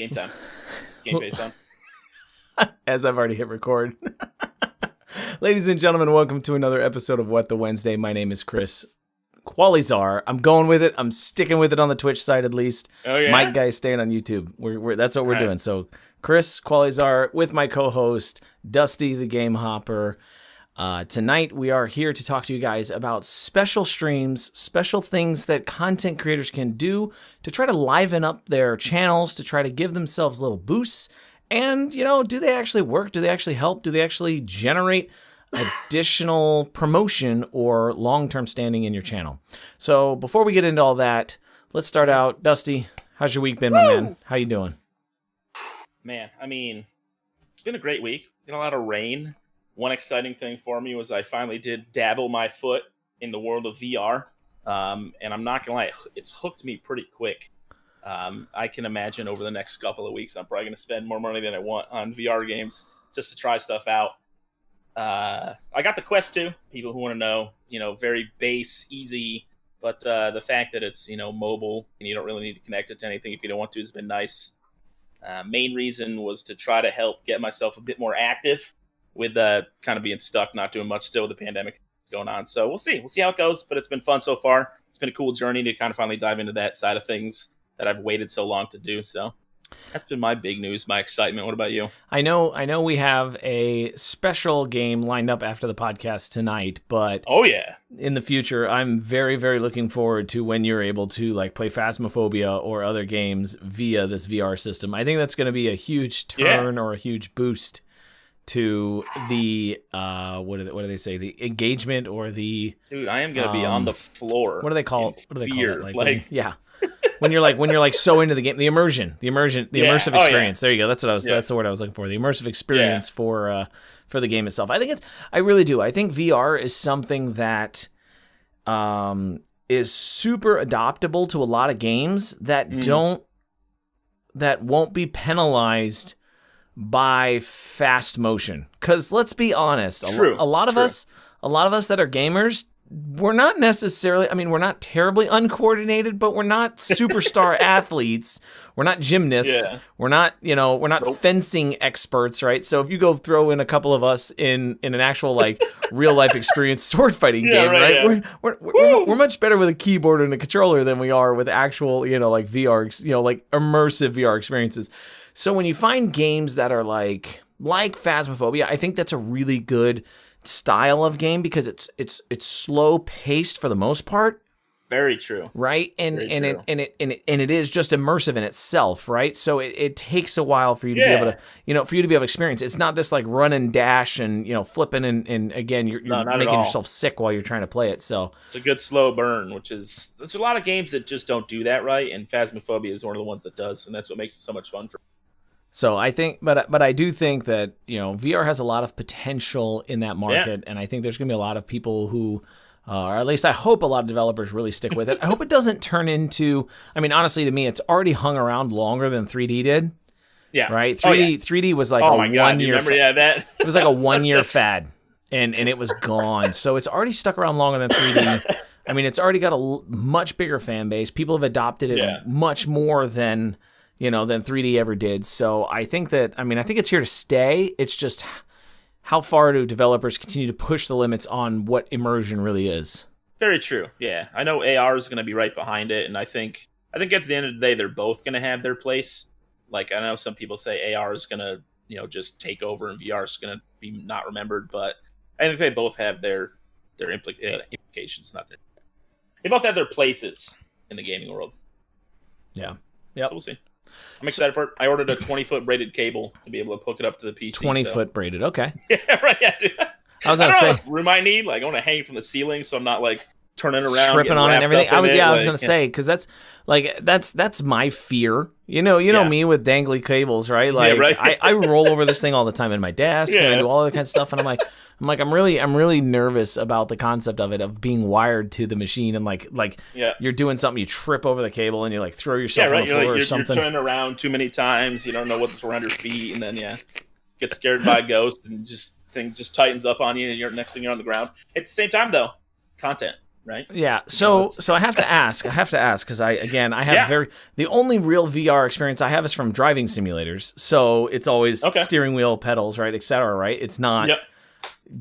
Game time. Game face on. As I've already hit record. Ladies and gentlemen, welcome to another episode of What the Wednesday. My name is Chris Qualizar. I'm going with it. I'm sticking with it on the Twitch side at least. Oh, yeah? Mike Guy's staying on YouTube. That's what we're doing. So Chris Qualizar with my co-host, Dusty the Game Hopper. Tonight we are here to talk to you guys about special streams, special things that content creators can do to try to liven up their channels, to try to give themselves little boosts. And, you know, do they actually work? Do they actually help? Do they actually generate additional promotion or long-term standing in your channel? So before we get into all that, let's start out. Dusty, how's your week been, my man? How you doing? Man, I mean, it's been a great week. Been a lot of rain. One exciting thing for me was I finally did dabble my foot in the world of VR. And I'm not going to lie, it's hooked me pretty quick. I can imagine over the next couple of weeks, I'm probably going to spend more money than I want on VR games just to try stuff out. I got the Quest 2. People who want to know, very base, easy. But the fact that it's, mobile and you don't really need to connect it to anything if you don't want to has been nice. Main reason was to try to help get myself a bit more active with kind of being stuck, not doing much still with the pandemic going on. So we'll see. We'll see how it goes, but it's been fun so far. It's been a cool journey to kind of finally dive into that side of things that I've waited so long to do. So that's been my big news, my excitement. What about you? I know we have a special game lined up after the podcast tonight, but oh yeah, in the future, I'm very, very looking forward to when you're able to play Phasmophobia or other games via this VR system. I think that's going to be a huge turn or a huge boost to the what do they say, the engagement or the dude. I am going to be on the floor. What do they call it? What do they fear. call it? When you're so into the game, the immersive experience. There you go. That's what I was. That's the word I was looking for. The immersive experience for the game itself. I really do. I think VR is something that is super adoptable to a lot of games that won't be penalized by fast motion. Because let's be honest, a lot of us that are gamers, we're not necessarily, we're not terribly uncoordinated, but we're not superstar athletes. We're not gymnasts. Yeah. We're not fencing experts, right? So if you go throw in a couple of us in an actual real life experience sword fighting game, right? Yeah. We're much better with a keyboard and a controller than we are with actual, VR, immersive VR experiences. So when you find games that are like Phasmophobia, I think that's a really good style of game because it's slow paced for the most part. Very true. Right? And it is just immersive in itself, right? So it takes a while for you to be able to experience. It's not this run and dash and flipping and again you're making yourself sick while you're trying to play it. So it's a good slow burn, there's a lot of games that just don't do that right, and Phasmophobia is one of the ones that does, and that's what makes it so much fun for me. So I think, but I do think that VR has a lot of potential in that market, and I think there's going to be a lot of people who, or at least I hope a lot of developers really stick with it. I hope it doesn't turn into. Honestly, to me, it's already hung around longer than 3D did. Yeah. Right. 3D was like a 1 year. That? It was like a 1 year fad, and it was gone. So it's already stuck around longer than 3D. It's already got a much bigger fan base. People have adopted it much more than 3D ever did. So I think that, I think it's here to stay. It's just how far do developers continue to push the limits on what immersion really is? Very true. Yeah. I know AR is going to be right behind it. And I think at the end of the day, they're both going to have their place. I know some people say AR is going to, just take over and VR is going to be not remembered, but I think they both have their implications. They both have their places in the gaming world. Yeah. Yep. So we'll see. I'm excited for it. I ordered a 20-foot braided cable to be able to hook it up to the PC. 20-foot braided, okay. Yeah, right. Yeah, dude. I was going to say, what room I need. I want to hang from the ceiling, so I'm not turning around, tripping on it and everything. I was going to say, because that's my fear. You know me with dangly cables, right? I roll over this thing all the time in my desk, and I do all that kind of stuff, and I'm really nervous about the concept of it, of being wired to the machine, and you're doing something, you trip over the cable, and you throw yourself on the floor or something. You're turning around too many times, you don't know what's around your feet, and then get scared by a ghost, and thing just tightens up on you, and next thing you're on the ground. At the same time, though, content. right? Yeah. So I have to ask because I have the only real VR experience I have is from driving simulators. So it's always steering wheel, pedals, right, etc. Right? It's not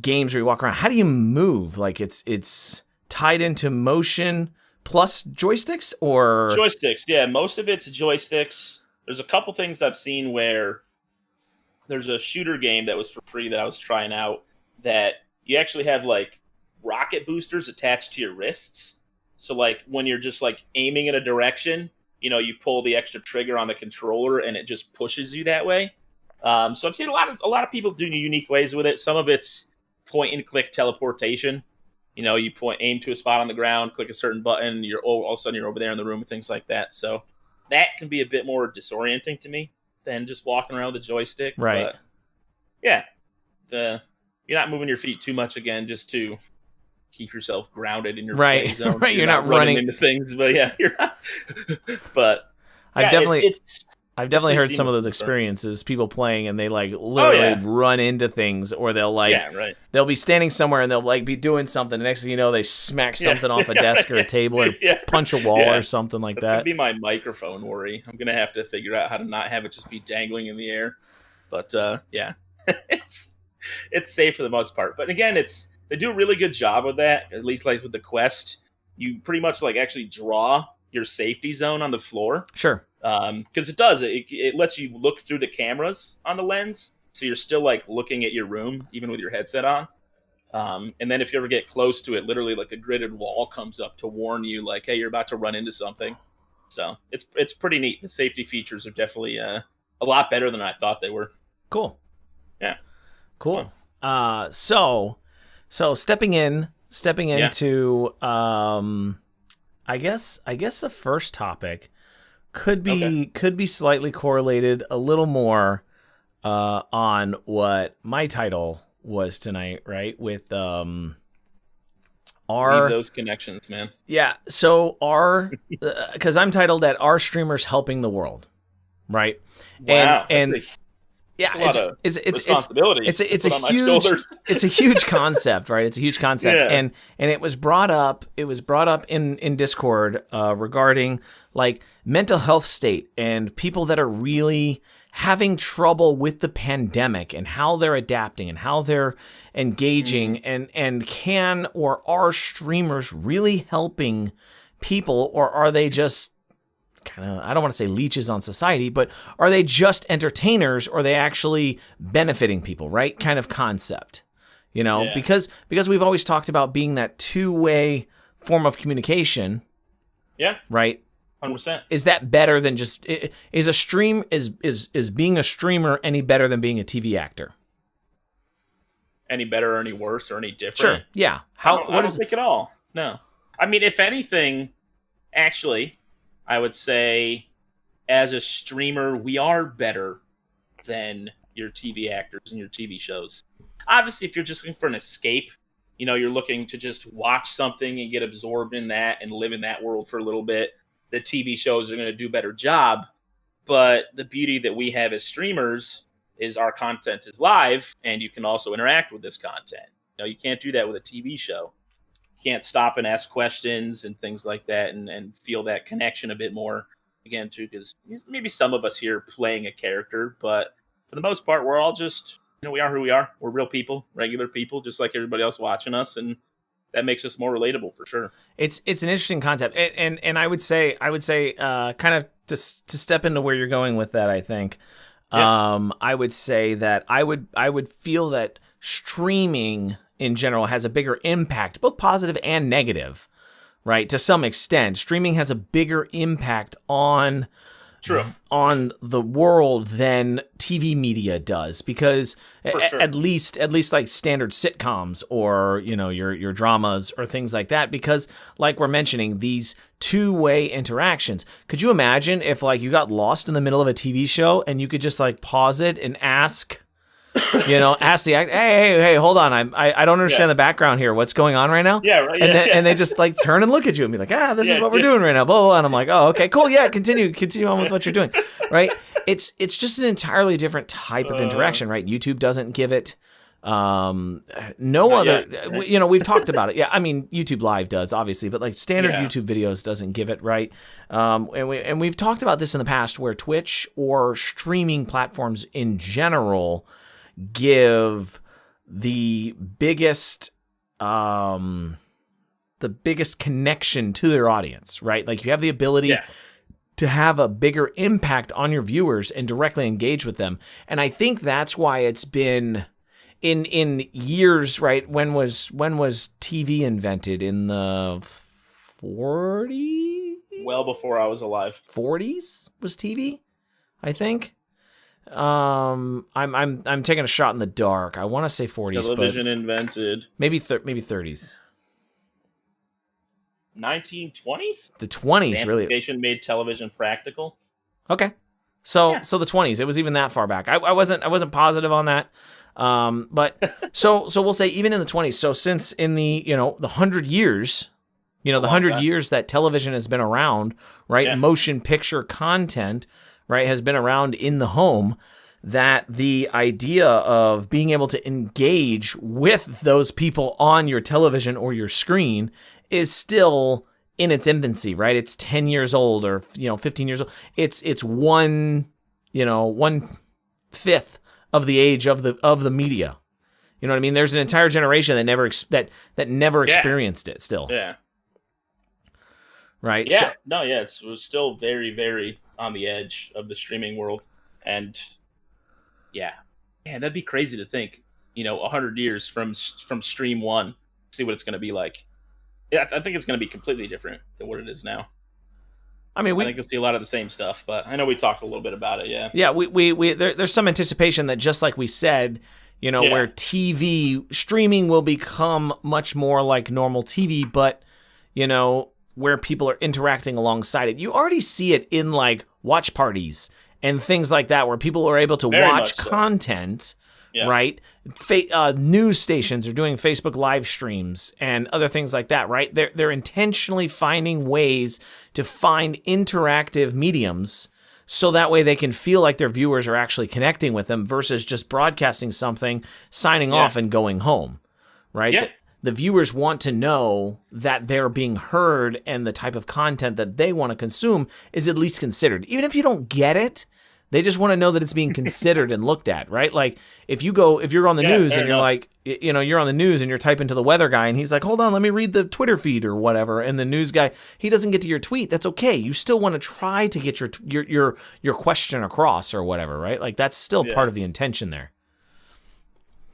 games where you walk around. How do you move? Like it's tied into motion plus joysticks or joysticks? Yeah, most of it's joysticks. There's a couple things I've seen where there's a shooter game that was for free that I was trying out that you actually have like rocket boosters attached to your wrists. So like when you're just like aiming in a direction, you pull the extra trigger on the controller and it just pushes you that way. So I've seen a lot of people doing unique ways with it. Some of it's point and click teleportation. You aim to a spot on the ground, click a certain button, all of a sudden you're over there in the room and things like that. So that can be a bit more disorienting to me than just walking around with a joystick. Right. But yeah. You're not moving your feet too much again, just to keep yourself grounded in your play zone. Right. You're not running into things, but yeah, you're not. But I've definitely heard some of those experiences, people playing and they like literally run into things, or they'll they'll be standing somewhere and they'll like be doing something. The next thing you know, they smack something off a desk or a table or punch a wall or something like that. That's gonna be my microphone worry. I'm gonna have to figure out how to not have it just be dangling in the air. But it's safe for the most part. But again, they do a really good job with that. At least like with the Quest, you pretty much like actually draw your safety zone on the floor. Sure. Because it lets you look through the cameras on the lens, so you're still like looking at your room even with your headset on. And then if you ever get close to it, literally like a gridded wall comes up to warn you, like, hey, you're about to run into something. So it's pretty neat. The safety features are definitely a lot better than I thought they were. Cool. Yeah. Cool. So stepping into I guess the first topic could be slightly correlated a little more on what my title was tonight, right? With Leave those connections, man. Yeah. So because I'm titled that "Are Streamers Helping the World?" Right? Wow. And yeah, it's responsibility. It's a huge concept, right? It's a huge concept, and it was brought up. It was brought up in Discord regarding like mental health state and people that are really having trouble with the pandemic and how they're adapting and how they're engaging and can or are streamers really helping people, or are they just kind of, I don't want to say leeches on society, but are they just entertainers, or are they actually benefiting people, right? Kind of concept, because we've always talked about being that two-way form of communication. Yeah. Right. 100%. Is that better than just, is being a streamer any better than being a TV actor? Any better or any worse or any different? Sure. Yeah. I don't think at all. No. I mean, if anything, actually, I would say as a streamer, we are better than your TV actors and your TV shows. Obviously, if you're just looking for an escape, you're looking to just watch something and get absorbed in that and live in that world for a little bit, the TV shows are going to do a better job. But the beauty that we have as streamers is our content is live, and you can also interact with this content. You can't do that with a TV show. You can't stop and ask questions and things like that and feel that connection a bit more, again, too, because maybe some of us here are playing a character, but for the most part, we're all just, we are who we are. We're real people, regular people, just like everybody else watching us, and that makes us more relatable for sure. It's an interesting concept, and I would say kind of to step into where you're going with that. I think I would say that I would feel that streaming in general has a bigger impact, both positive and negative, right? To some extent, streaming has a bigger impact on the world than TV media does, because at least like standard sitcoms or your dramas or things like that, because like we're mentioning, these two-way interactions. Could you imagine if like you got lost in the middle of a TV show and you could just like pause it and ask the actor, hey, hold on, I don't understand the background here. What's going on right now? Yeah, right. And they just like turn and look at you and be like, this is what we're doing right now. Blah, blah, blah. And I'm like, oh, okay, cool. Yeah, continue on with what you're doing. Right. It's just an entirely different type of interaction, right? YouTube doesn't give it No other, right? You know, we've talked about it. Yeah, I mean, YouTube Live does, obviously, but like standard YouTube videos doesn't give it, right? And we've talked about this in the past where Twitch or streaming platforms in general give the biggest connection to their audience, right? Like you have the ability to have a bigger impact on your viewers and directly engage with them. And I think that's why it's been in years, right? When was TV invented? In the 40s? Well before I was alive. 40s was TV, I think. I'm taking a shot in the dark. I want to say 40s, television invented maybe 30s. 1920s? The 20s, really. Amplification made television practical. Okay. So the 20s. It was even that far back. I wasn't positive on that. But so we'll say even in the 20s. So since in the, the 100 years, the 100 years that television has been around, right? Yeah. Motion picture content, right, has been around in the home, that the idea of being able to engage with those people on your television or your screen is still in its infancy, right? It's 10 years old or 15 years old. It's 1/5 of the age of the media. You know what I mean? There's an entire generation that never experienced it still. Yeah. Right? Yeah. It was still very, very on the edge of the streaming world. And that'd be crazy to think, 100 years from stream one, see what it's going to be like. Yeah, I think it's going to be completely different than what it is now. I mean, I think you'll see a lot of the same stuff, but I know we talked a little bit about it. Yeah. Yeah. There's some anticipation that, just like we said, where TV streaming will become much more like normal TV, but, where people are interacting alongside it. You already see it in like watch parties and things like that, where people are able to watch content. Yeah. Right? News stations are doing Facebook live streams and other things like that, right? They're intentionally finding ways to find interactive mediums so that way they can feel like their viewers are actually connecting with them versus just broadcasting something, signing off, and going home, right? Yeah. The viewers want to know that they're being heard and the type of content that they want to consume is at least considered. Even if you don't get it, they just want to know that it's being considered and looked at, right? Like if you're on the news and you're like, you're on the news and you're typing to the weather guy and he's like, hold on, let me read the Twitter feed or whatever. And the news guy, he doesn't get to your tweet. That's okay. You still want to try to get your question across or whatever, right? Like that's still part of the intention there.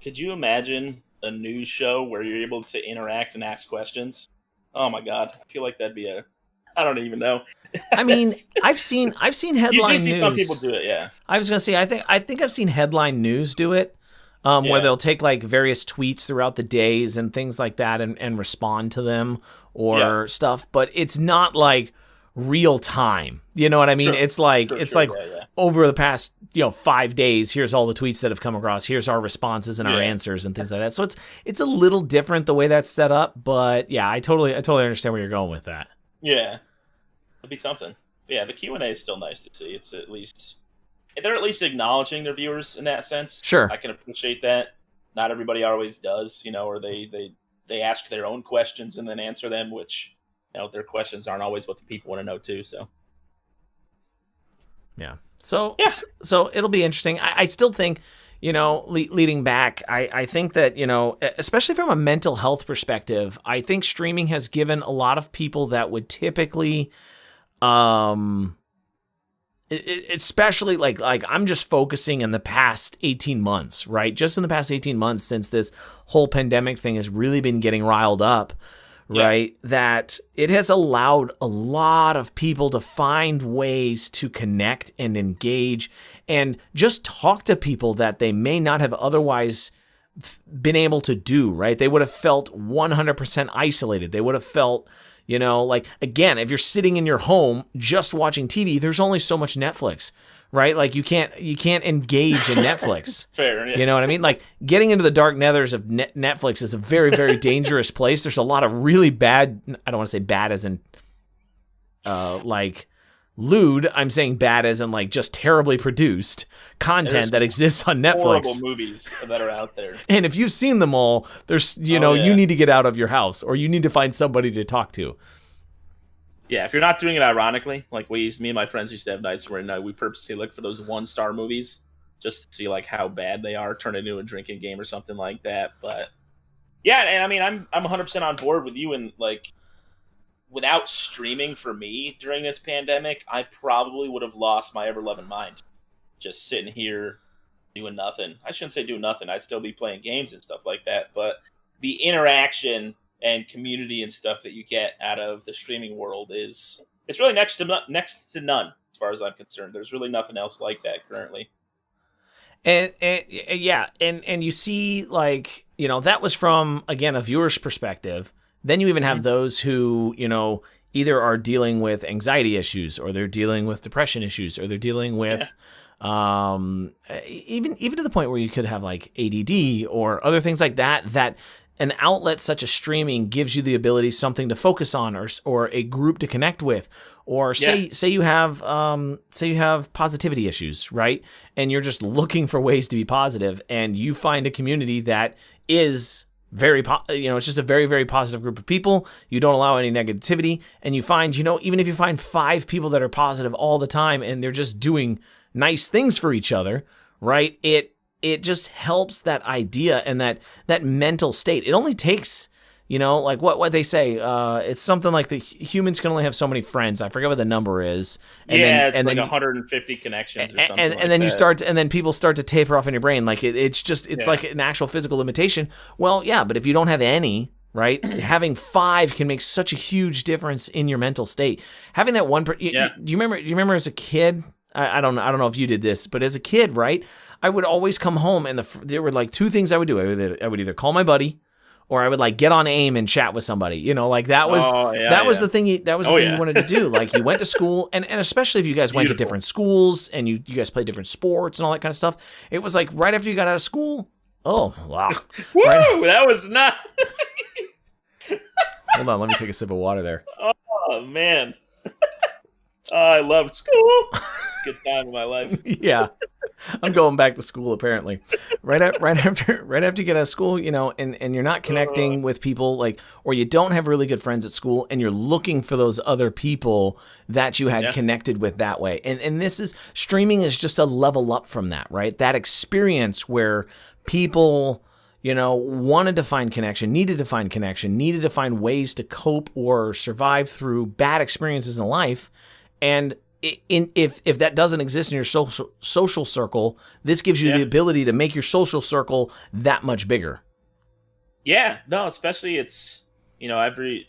Could you imagine a news show where you're able to interact and ask questions? Oh my God. I feel like that'd be I don't even know. I mean, I've seen headline news. You see some people do it, yeah. I was gonna say, I think I've seen headline news do it, where they'll take like various tweets throughout the days and things like that, and respond to them or stuff. But it's not like real time. You know what I mean? Sure. It's like over the past 5 days. Here's all the tweets that have come across. Here's our responses and our answers and things like that. So it's a little different the way that's set up. But yeah, I totally understand where you're going with that. Yeah. It'd be something. Yeah, the Q&A is still nice to see. It's they're at least acknowledging their viewers in that sense. Sure. I can appreciate that. Not everybody always does, or they ask their own questions and then answer them, which, their questions aren't always what the people want to know too, so. Yeah. So it'll be interesting. I still think, leading back, I think that, especially from a mental health perspective, I think streaming has given a lot of people that would typically, especially like I'm just focusing in the past 18 months, right? Just in the past 18 months since this whole pandemic thing has really been getting riled up, right? That it has allowed a lot of people to find ways to connect and engage and just talk to people that they may not have otherwise been able to do, right? They would have felt 100% isolated. They would have felt, like, again, if you're sitting in your home just watching TV, there's only so much Netflix, right? Like you can't engage in Netflix. Fair, yeah. You know what I mean? Like getting into the dark nethers of Netflix is a very, very dangerous place. There's a lot of really bad, I don't want to say bad as in lewd. I'm saying bad as in like just terribly produced content that exists on Netflix. Horrible movies that are out there. And if you've seen them all, there's you need to get out of your house, or you need to find somebody to talk to. Yeah, if you're not doing it ironically, like me and my friends used to have nights where we purposely look for those 1-star movies just to see like how bad they are, turn into a drinking game or something like that. But yeah, and I mean, I'm 100% on board with you. And like, without streaming for me during this pandemic, I probably would have lost my ever-loving mind, just sitting here doing nothing. I shouldn't say doing nothing. I'd still be playing games and stuff like that. But the interaction and community and stuff that you get out of the streaming world it's really next to none as far as I'm concerned. There's really nothing else like that currently. And you see, like, that was from, again, a viewer's perspective. Then you even have those who, either are dealing with anxiety issues, or they're dealing with depression issues, or they're dealing with even to the point where you could have like ADD or other things like that an outlet such as streaming gives you the ability, something to focus on, or a group to connect with, or say you have positivity issues, right? And you're just looking for ways to be positive, and you find a community that is very, it's just a very, very positive group of people. You don't allow any negativity, and you find, even if you find 5 people that are positive all the time and they're just doing nice things for each other, right? It just helps that idea and that mental state. It only takes, like what they say. It's something like the humans can only have so many friends. I forget what the number is. And it's like 150 connections or something. And then and then people start to taper off in your brain. Like it's like an actual physical limitation. Well, yeah, but if you don't have any, right, having 5 can make such a huge difference in your mental state. Having that one, do you remember as a kid? I don't know if you did this, but as a kid, right, I would always come home and there were like 2 things I would do. I would either call my buddy, or I would like get on AIM and chat with somebody. Like that was was the thing. That was the thing you wanted to do. Like you went to school, and especially if you guys went to different schools and you guys played different sports and all that kind of stuff. It was like right after you got out of school. Oh wow! Woo! That was not. Hold on, let me take a sip of water there. Oh man, I loved school. Good time in my life. Yeah, I'm going back to school apparently. Right after you get out of school, and you're not connecting with people, like, or you don't have really good friends at school, and you're looking for those other people that you had connected with that way. And streaming is just a level up from that, right? That experience where people, wanted to find connection, needed to find ways to cope or survive through bad experiences in life, and if that doesn't exist in your social circle, this gives you the ability to make your social circle that much bigger. Yeah, no, especially it's,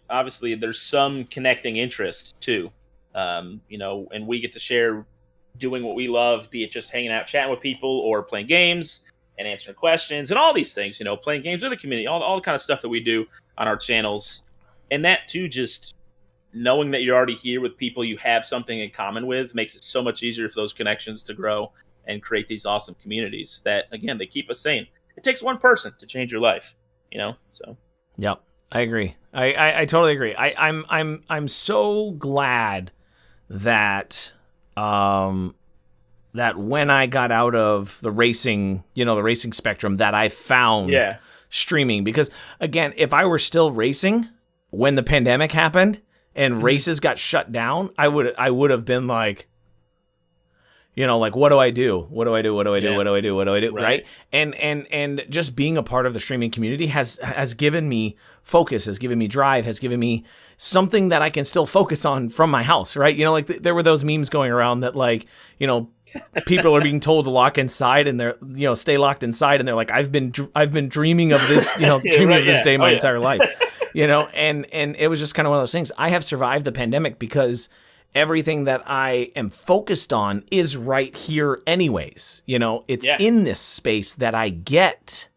obviously there's some connecting interest too. And we get to share doing what we love, be it just hanging out, chatting with people, or playing games and answering questions and all these things, playing games with the community, all the kind of stuff that we do on our channels. And that too, just knowing that you're already here with people you have something in common with, makes it so much easier for those connections to grow and create these awesome communities that, again, they keep us sane. It takes one person to change your life, so. Yep, I agree. I totally agree. I'm so glad that that when I got out of the racing, the racing spectrum, that I found streaming, because again, if I were still racing when the pandemic happened and races got shut down, I would have been like, like, what do I do? What do I do? What do I do? What do I do? What do I do? Right? And just being a part of the streaming community has given me focus, has given me drive, has given me something that I can still focus on from my house, right? Like there were those memes going around that, like, people are being told to lock inside, and they're, stay locked inside, and they're like, I've been dreaming of this, dreaming of this day my entire life. And it was just kind of one of those things. I have survived the pandemic because everything that I am focused on is right here anyways. It's in this space that I get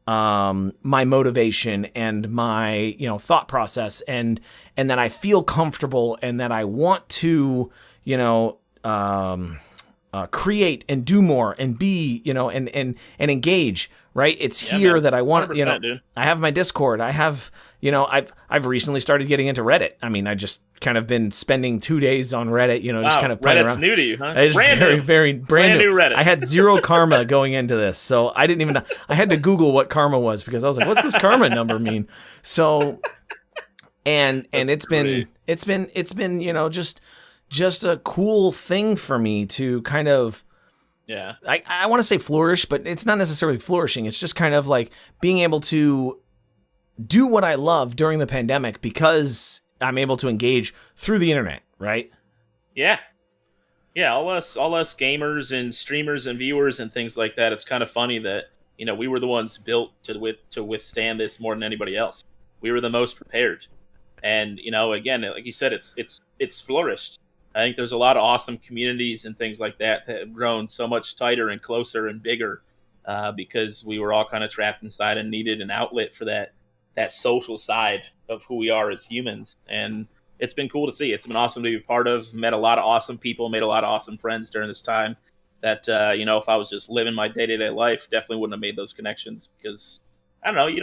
my motivation and my, thought process, and that I feel comfortable, and that I want to, create and do more and be, and engage, right? It's here that I want, dude. I have my Discord. I have, I've recently started getting into Reddit. I mean, I just kind of been spending 2 days on Reddit, just kind of playing around. Reddit's new to you, huh? It's brand new Reddit. I had zero karma going into this, so I didn't even know. I had to Google what karma was because I was like, what's this karma number mean? So, and it's been, just a cool thing for me to kind of, I want to say flourish, but it's not necessarily flourishing. It's just kind of like being able to do what I love during the pandemic because I'm able to engage through the internet, right? Yeah. Yeah, all us gamers and streamers and viewers and things like that, it's kind of funny that, we were the ones built to withstand this more than anybody else. We were the most prepared. And, again, like you said, it's flourished. I think there's a lot of awesome communities and things like that have grown so much tighter and closer and bigger because we were all kind of trapped inside and needed an outlet for that social side of who we are as humans. And it's been cool to see. It's been awesome to be a part of. Met a lot of awesome people, made a lot of awesome friends during this time that, if I was just living my day-to-day life, definitely wouldn't have made those connections because, I don't know, you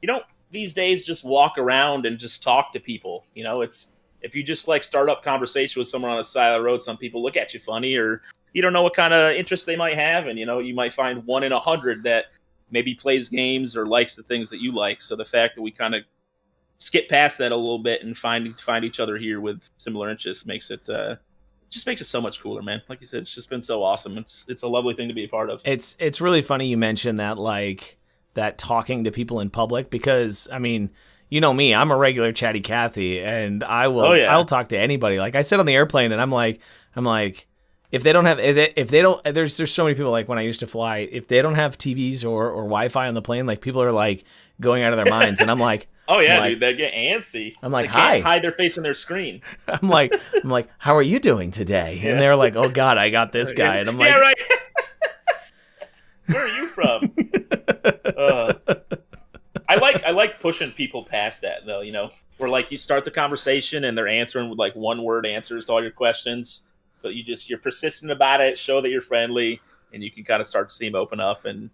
don't these days just walk around and just talk to people. If you just start up conversation with someone on the side of the road, some people look at you funny, or you don't know what kind of interest they might have. And, you might find 1 in 100 that maybe plays games or likes the things that you like. So the fact that we kind of skip past that a little bit and find each other here with similar interests makes it so much cooler, man. Like you said, it's just been so awesome. It's a lovely thing to be a part of. It's really funny you mentioned that, that talking to people in public, because I mean, you know me, I'm a regular chatty Cathy, and I'll talk to anybody. Like I sit on the airplane and I'm like, if they don't have, there's so many people, like when I used to fly, if they don't have TVs or Wi-Fi on the plane, like people are going out of their minds, and I'm like, oh yeah, dude, they get antsy. I'm like, they can't hide their face on their screen. I'm like, how are you doing today? Yeah. And they're like, oh God, I got this guy, and I'm like, yeah, right. Where are you from? I like pushing people past that though, where you start the conversation and they're answering with 1-word answers to all your questions, but you're persistent about it, show that you're friendly, and you can kind of start to see them open up, and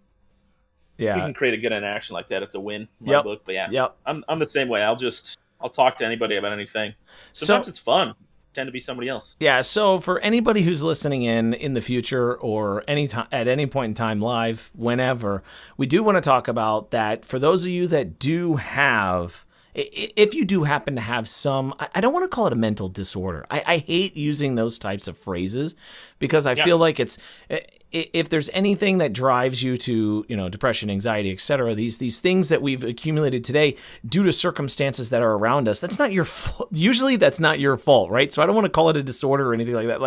if you can create a good interaction like that, it's a win in my book. But yeah, I'm the same way. I'll talk to anybody about anything. Sometimes it's fun. Tend to be somebody else. Yeah, so for anybody who's listening in the future or at any point in time, live, whenever, we do want to talk about that. For those of you that do have, if you do happen to have some, I don't want to call it a mental disorder. I hate using those types of phrases because I feel like if there's anything that drives you to, depression, anxiety, etc., these things that we've accumulated today due to circumstances that are around us, that's not your fault. Usually that's not your fault, right? So I don't want to call it a disorder or anything like that.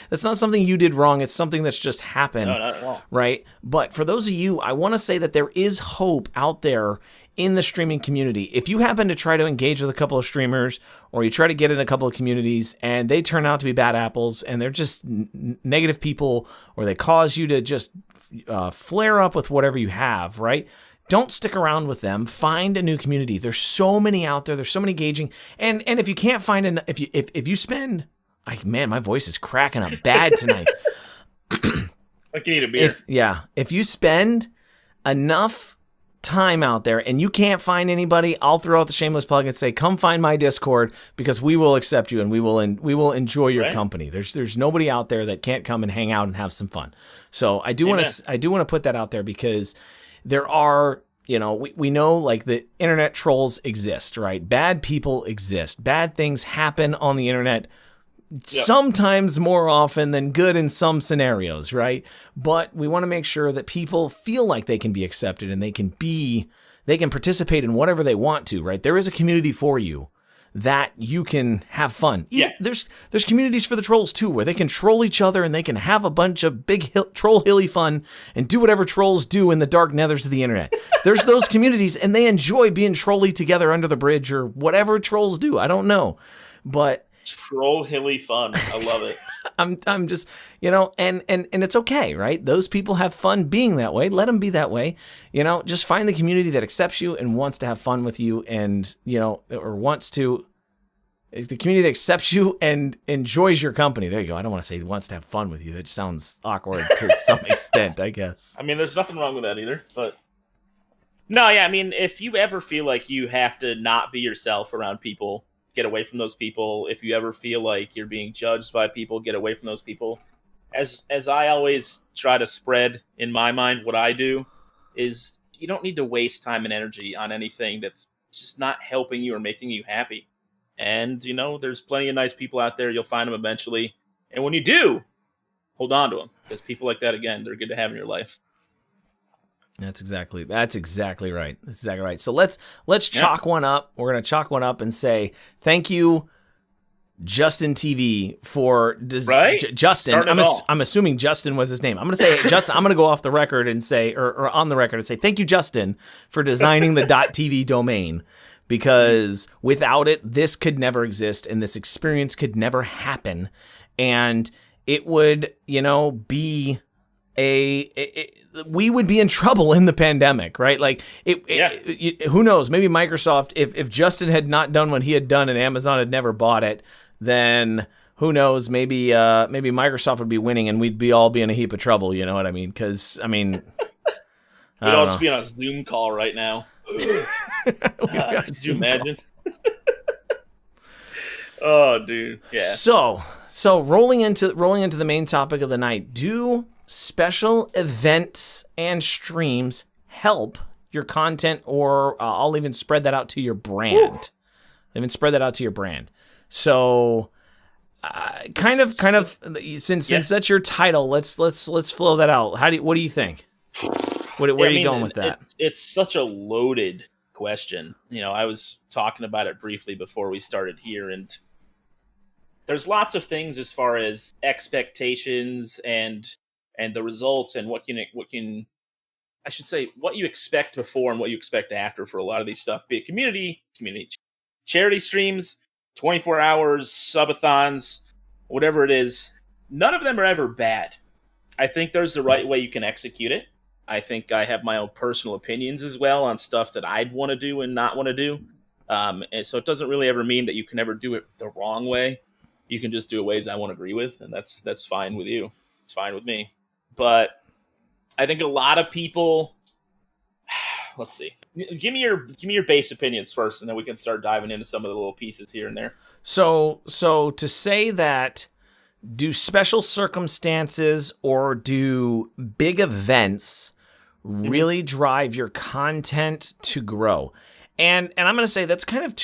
That's not something you did wrong. It's something that's just happened, no, not at all. Right? But for those of you, I want to say that there is hope out there in the streaming community. If you happen to try to engage with a couple of streamers, or you try to get in a couple of communities and they turn out to be bad apples and they're just negative people, or they cause you to just flare up with whatever you have, right? Don't stick around with them. Find a new community. There's so many out there. There's so many engaging. And if you can't find if you spend, man, my voice is cracking up bad tonight. Like you need a beer. If you spend enough time out there and you can't find anybody, I'll throw out the shameless plug and say, come find my Discord, because we will accept you and we will enjoy your company. There's nobody out there that can't come and hang out and have some fun. So I do want to put that out there, because there are, we know the internet trolls exist, right? Bad people exist. Bad things happen on the internet. Sometimes more often than good in some scenarios, right? But we want to make sure that people feel like they can be accepted and they can participate in whatever they want to, right? There is a community for you that you can have fun. There's communities for the trolls too, where they can troll each other and they can have a bunch of big troll hilly fun and do whatever trolls do in the dark nethers of the internet. There's those communities, and they enjoy being trolly together under the bridge or whatever trolls do. I don't know, but troll hilly fun. I love it. I'm just, and it's okay, right? Those people have fun being that way. Let them be that way. Just find the community that accepts you and wants to have fun with you, and, or wants to the community that accepts you and enjoys your company. There you go. I don't want to say wants to have fun with you. That sounds awkward to some extent, I guess. I mean, there's nothing wrong with that either. But no, yeah, I mean, if you ever feel like you have to not be yourself around people, get away from those people. If you ever feel like you're being judged by people, get away from those people. As I always try to spread in my mind, what I do is you don't need to waste time and energy on anything that's just not helping you or making you happy. And, there's plenty of nice people out there. You'll find them eventually. And when you do, hold on to them. Because people like that, again, they're good to have in your life. That's exactly right. That's exactly right. So let's chalk one up. We're going to chalk one up and say, thank you, Justin TV, for Justin. I'm assuming Justin was his name. I'm going to say Justin. I'm going to go off the record and say, or on the record and say, thank you, Justin, for designing the .tv domain. Because without it, this could never exist, and this experience could never happen, and it would, be we would be in trouble in the pandemic, right? Like, who knows? Maybe Microsoft, if Justin had not done what he had done and Amazon had never bought it, then who knows? Maybe Microsoft would be winning, and we'd all be in a heap of trouble. You know what I mean? Because we'd all just be on a Zoom call right now. Could you imagine? Oh, dude. Yeah. So rolling into the main topic of the night, do special events and streams help your content, or I'll even spread that out to your brand? So, since that's your title, let's flow that out. What do you think? Where are you going with that? It's such a loaded question. I was talking about it briefly before we started here, and there's lots of things as far as expectations and the results and what you expect before and what you expect after for a lot of these stuff. Be it community charity streams, 24 hours, subathons, whatever it is. None of them are ever bad. I think there's the right way you can execute it. I think I have my own personal opinions as well on stuff that I'd want to do and not want to do. And so it doesn't really ever mean that you can ever do it the wrong way. You can just do it ways I won't agree with, and that's fine with you. It's fine with me. But I think a lot of people, let's see. Give me your base opinions first, and then we can start diving into some of the little pieces here and there. So to say that, do special circumstances or do big events really drive your content to grow? And I'm going to say that's kind of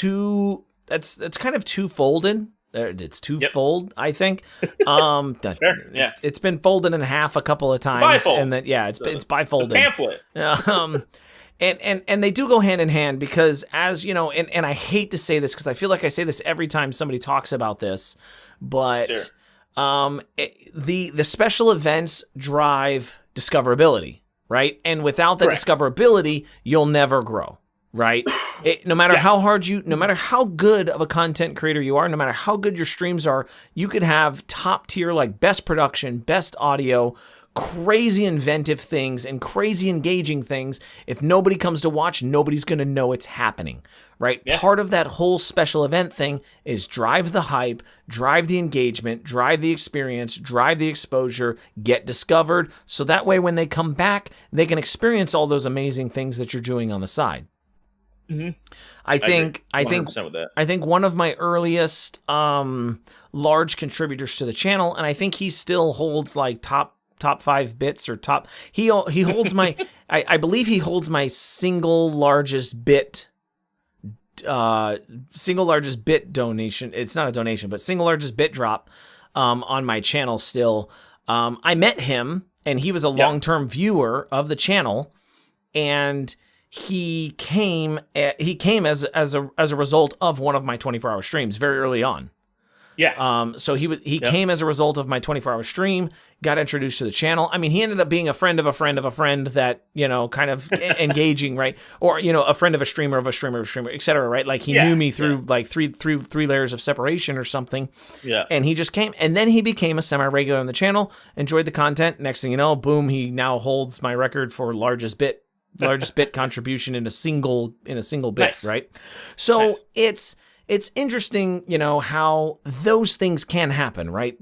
two-folded. It's twofold, I think. Fair. Yeah. It's been folded in half a couple of times. Bifold. And then it's bifolded. The pamphlet. And they do go hand in hand because, as you know, and I hate to say this because I feel like I say this every time somebody talks about this, but sure. The special events drive discoverability, right? And without that discoverability, you'll never grow, right? No matter how good of a content creator you are, no matter how good your streams are, you could have top tier, like best production, best audio, crazy inventive things and crazy engaging things. If nobody comes to watch, nobody's going to know it's happening, right? Yeah. Part of that whole special event thing is drive the hype, drive the engagement, drive the experience, drive the exposure, get discovered. So that way, when they come back, they can experience all those amazing things that you're doing on the side. Mm-hmm. I think one of my earliest large contributors to the channel, and I think he still holds like top 5 bits or top. He holds my. I believe he holds my single largest bit donation. It's not a donation, but single largest bit drop on my channel still. I met him, and he was a long-term viewer of the channel, and he came as a result of one of my 24-hour streams very early on. Yeah. So he came as a result of my 24-hour stream, got introduced to the channel. I mean, he ended up being a friend of a friend of a friend that, kind of engaging, right? Or, a friend of a streamer of a streamer of a streamer, et cetera, right? Like he knew me through like three layers of separation or something. Yeah. And he just came, and then he became a semi-regular on the channel, enjoyed the content. Next thing you know, boom, he now holds my record for largest bit contribution in a single bit, nice. Right? So it's interesting, how those things can happen, right?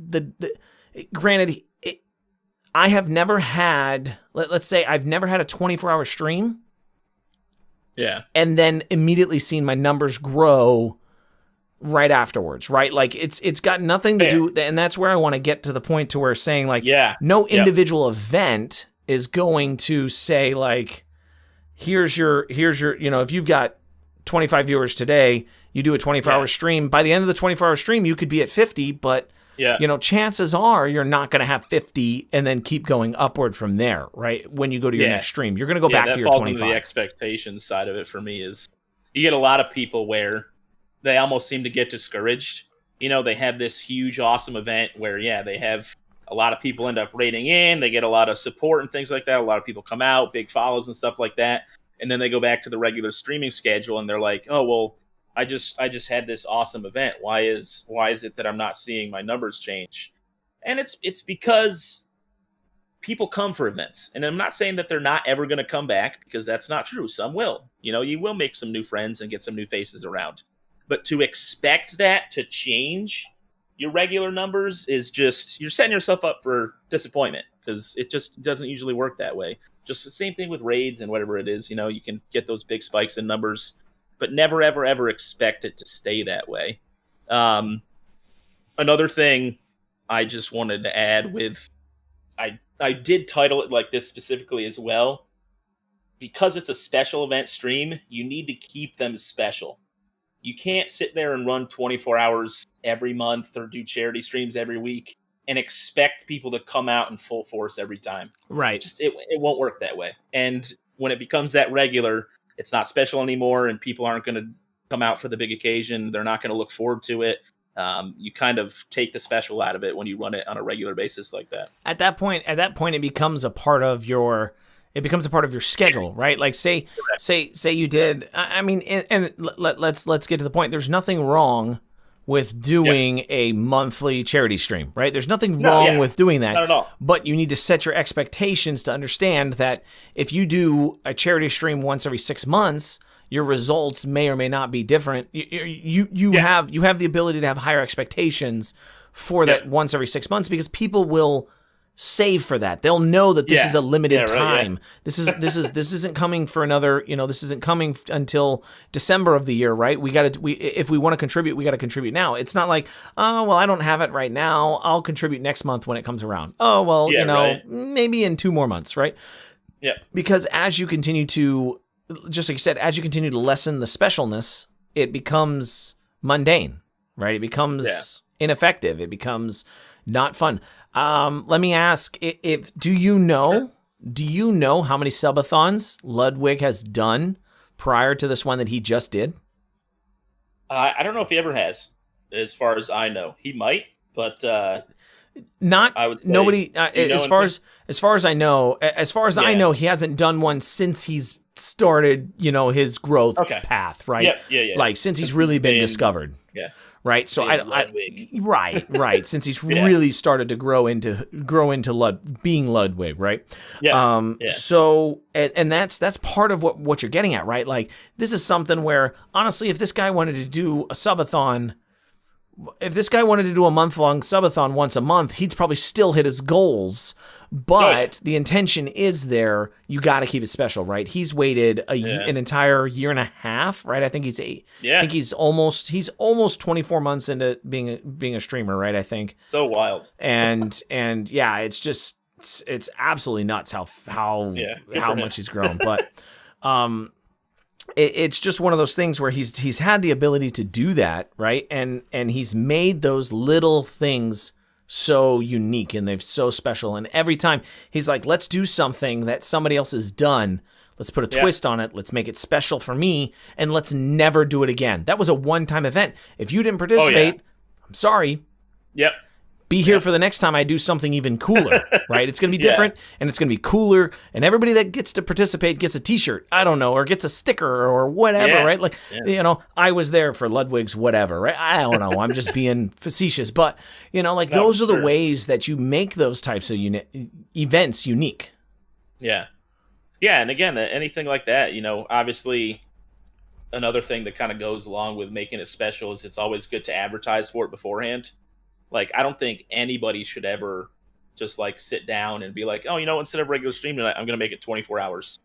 Granted, I have never had, let's say I've never had a 24-hour stream. Yeah. And then immediately seen my numbers grow right afterwards, right? Like it's got nothing to do, and that's where I want to get to the point to where saying like, no individual event is going to say like, here's your, if you've got 25 viewers today, you do a 24-hour stream. By the end of the 24-hour stream, you could be at 50, but chances are you're not going to have 50 and then keep going upward from there, right? When you go to your next stream, you're going to go back to your 25. That falls into the expectations side of it for me is you get a lot of people where they almost seem to get discouraged. They have this huge, awesome event where, they have a lot of people end up rating in, they get a lot of support and things like that. A lot of people come out, big follows and stuff like that. And then they go back to the regular streaming schedule and they're like, oh, well, I just had this awesome event. Why is it that I'm not seeing my numbers change? And it's because people come for events. And I'm not saying that they're not ever going to come back, because that's not true. Some will. You will make some new friends and get some new faces around. But to expect that to change your regular numbers is just, you're setting yourself up for disappointment, because it just doesn't usually work that way. Just the same thing with raids and whatever it is. You can get those big spikes in numbers, but never, ever, ever expect it to stay that way. Another thing I just wanted to add with, I did title it like this specifically as well, because it's a special event stream, you need to keep them special. You can't sit there and run 24 hours every month or do charity streams every week and expect people to come out in full force every time. Right. It won't work that way. And when it becomes that regular, it's not special anymore, and people aren't going to come out for the big occasion. They're not going to look forward to it. You kind of take the special out of it when you run it on a regular basis like that. At that point, it becomes a part of your schedule, right? Like say you did. I mean, and let's get to the point. There's nothing wrong with doing a monthly charity stream, right? There's nothing wrong with doing that. Not at all. But you need to set your expectations to understand that if you do a charity stream once every 6 months, your results may or may not be different. You have the ability to have higher expectations for that once every 6 months, because people will save for that. They'll know that this is a limited time. This isn't coming for another, this isn't coming until December of the year, right? If we want to contribute, we got to contribute now. It's not like, oh, well, I don't have it right now, I'll contribute next month when it comes around. Oh, well, maybe in 2 more months, right? Yeah. Because as you continue to, just like you said, as you continue to lessen the specialness, it becomes mundane, right? It becomes ineffective. It becomes not fun. Let me ask, do you know how many subathons Ludwig has done prior to this one that he just did? I don't know if he ever has, as far as I know. He might, but not. I would say, nobody. As far as I know, I know, he hasn't done one since he's started, his growth path, right? Yeah. Like since he's really been discovered. Yeah. Right. So right. Since he's really started to grow into being Ludwig, right? Yeah. So and that's part of what you're getting at, right? Like this is something where honestly, if this guy wanted to do a subathon, if this guy wanted to do a month-long subathon once a month, he'd probably still hit his goals. But the intention is there. You got to keep it special, right? He's waited an entire year and a half, right? I think he's I think he's almost 24 months into being a streamer, right? I think. So wild. And it's just it's absolutely nuts how much he's grown, but it's just one of those things where he's had the ability to do that, right? And he's made those little things so unique and they're so special. And every time he's like, let's do something that somebody else has done. Let's put a twist on it. Let's make it special for me. And let's never do it again. That was a one-time event. If you didn't participate, I'm sorry. Yep. Be here for the next time I do something even cooler, right? It's going to be different and it's going to be cooler. And everybody that gets to participate gets a t-shirt, I don't know, or gets a sticker or whatever, right? Like, I was there for Ludwig's whatever, right? I don't know. I'm just being facetious. But, those are the ways that you make those types of events unique. Yeah. Yeah. And again, anything like that, obviously, another thing that kind of goes along with making it special is it's always good to advertise for it beforehand. Like, I don't think anybody should ever just like sit down and be like, oh, instead of regular stream tonight, I'm going to make it 24 hours.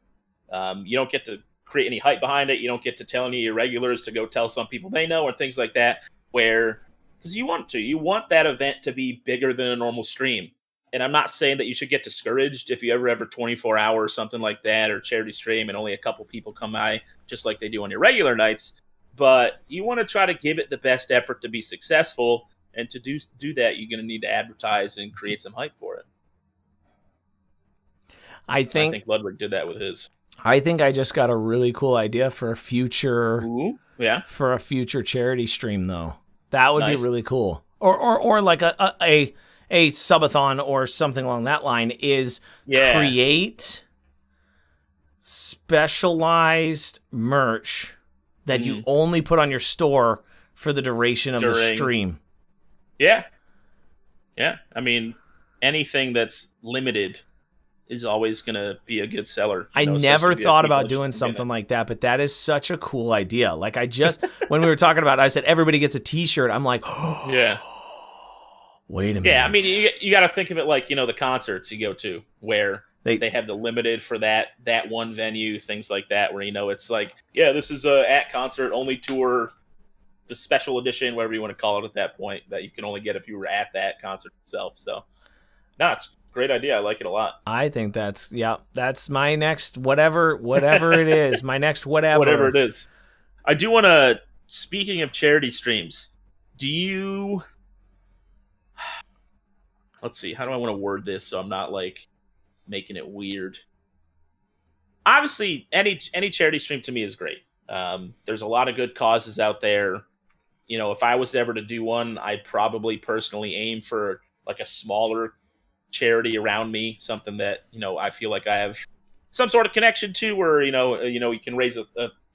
You don't get to create any hype behind it. You don't get to tell any of your regulars to go tell some people they know and things like that, because you want that event to be bigger than a normal stream. And I'm not saying that you should get discouraged if you ever 24 hours, something like that, or charity stream and only a couple people come by, just like they do on your regular nights. But you want to try to give it the best effort to be successful. And to do that, you're going to need to advertise and create some hype for it. I think Ludwig did that with his. I think I just got a really cool idea for a future charity stream, though. That would be really cool. Or like a subathon or something along that line is create specialized merch that you only put on your store for the duration of the stream. Yeah. Yeah. I mean, anything that's limited is always going to be a good seller. I never thought about doing something like that, but that is such a cool idea. Like, I just, when we were talking about it, I said, everybody gets a t-shirt. I'm like, yeah. Wait a minute. Yeah, I mean, you got to think of it like, the concerts you go to where they have the limited for that one venue, things like that, where, it's like, yeah, this is a at concert only tour, the special edition, whatever you want to call it at that point, that you can only get if you were at that concert itself. So, no, it's a great idea. I like it a lot. I think that's my next whatever it is, my next whatever. Whatever it is. I do want to, speaking of charity streams, let's see, how do I want to word this so I'm not like making it weird? Obviously, any charity stream to me is great. There's a lot of good causes out there. If I was ever to do one, I'd probably personally aim for like a smaller charity around me, something that, I feel like I have some sort of connection to, where, you can raise a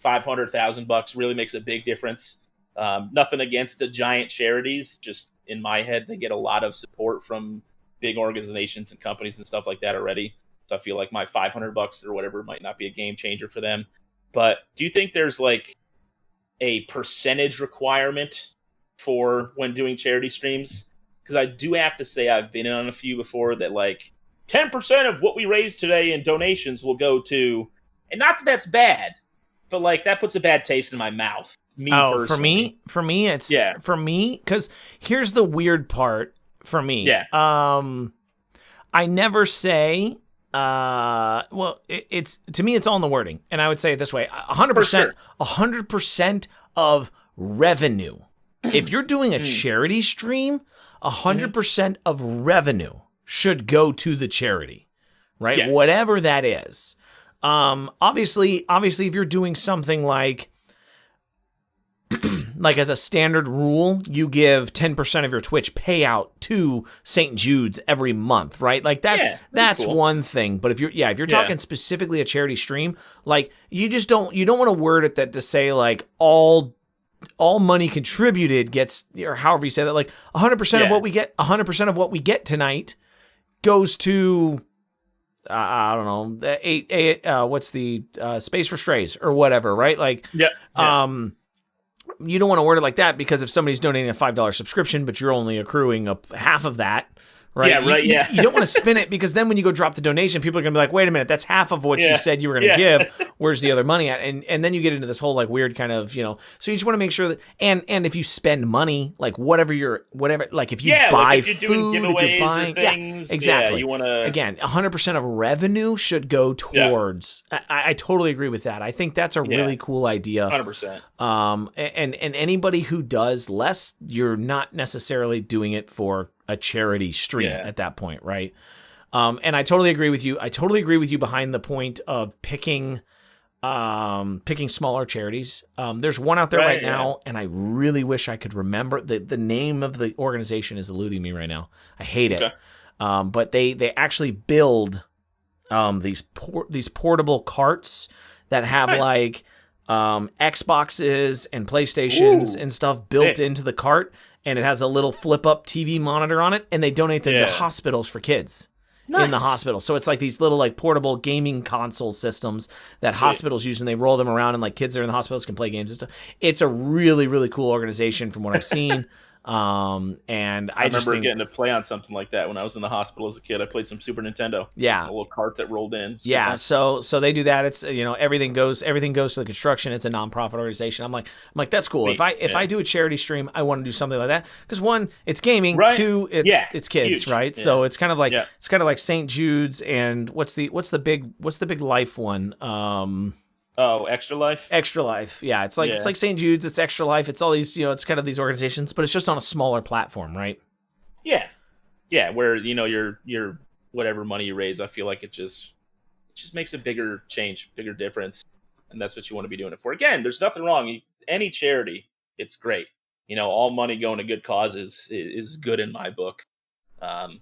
$500,000 really makes a big difference. Nothing against the giant charities, just in my head, they get a lot of support from big organizations and companies and stuff like that already. So I feel like my $500 or whatever might not be a game changer for them. But do you think there's like a percentage requirement for when doing charity streams? Because I do have to say I've been on a few before that like 10% of what we raise today in donations will go to, and not that that's bad, but like that puts a bad taste in my mouth. Personally. For me, it's for me, because here's the weird part for me. Yeah. I never say. It's to me, it's all in the wording, and I would say it this way: 100% of revenue. If you're doing a charity stream, 100% of revenue should go to the charity, right? Yeah. Whatever that is. Obviously, if you're doing something like as a standard rule, you give 10% of your Twitch payout to St. Jude's every month, right? Like that's cool. One thing. But if you're talking specifically a charity stream, like you don't want to word it to say like all money contributed gets, or however you say that, like 100% of what we get, 100% of what we get tonight goes to I don't know, what's the Space for Strays or whatever, right? Like you don't want to word it like that, because if somebody's donating a $5 subscription, but you're only accruing half of that, right? Yeah, right. You don't want to spin it, because then when you go drop the donation, people are going to be like, wait a minute, that's half of what you said you were going to give. Where's the other money at? And then you get into this whole like weird kind of, so you just want to make sure that, and if you spend money, like whatever, like if you buy if you're food, doing giveaways if you're buying, or things, exactly. You want to, again, 100% of revenue should go towards, I totally agree with that. I think that's a really cool idea. 100%. And anybody who does less, you're not necessarily doing it for a charity stream at that point, right? And I totally agree with you. I totally agree with you behind the point of picking smaller charities. There's one out there right now, and I really wish I could remember the name of the organization is eluding me right now. I hate it. But they actually build these portable carts that have like Xboxes and PlayStations and stuff built into the cart, and it has a little flip-up TV monitor on it, and they donate them to hospitals for kids. in the hospital. So it's like these little like portable gaming console systems that hospitals use, and they roll them around, and like kids that are in the hospitals can play games and stuff. It's a really, really cool organization from what I've seen. And I just remember getting to play on something like that when I was in the hospital as a kid. I played some Super Nintendo. Yeah, a little cart that rolled in. Yeah, so they do that. It's everything goes to the construction. It's a nonprofit organization. I'm like that's cool. If I do a charity stream, I want to do something like that because one, it's gaming. Right. Two, it's kids. Huge. Right. Yeah. So it's kind of like St. Jude's and what's the big life one? Oh, Extra Life? Extra Life. Yeah, it's like St. Jude's, it's Extra Life. It's all these, it's kind of these organizations, but it's just on a smaller platform, right? Yeah. Yeah, where, your whatever money you raise, I feel like it just makes a bigger change, bigger difference, and that's what you want to be doing it for. Again, there's nothing wrong. Any charity, it's great. All money going to good causes is good in my book. But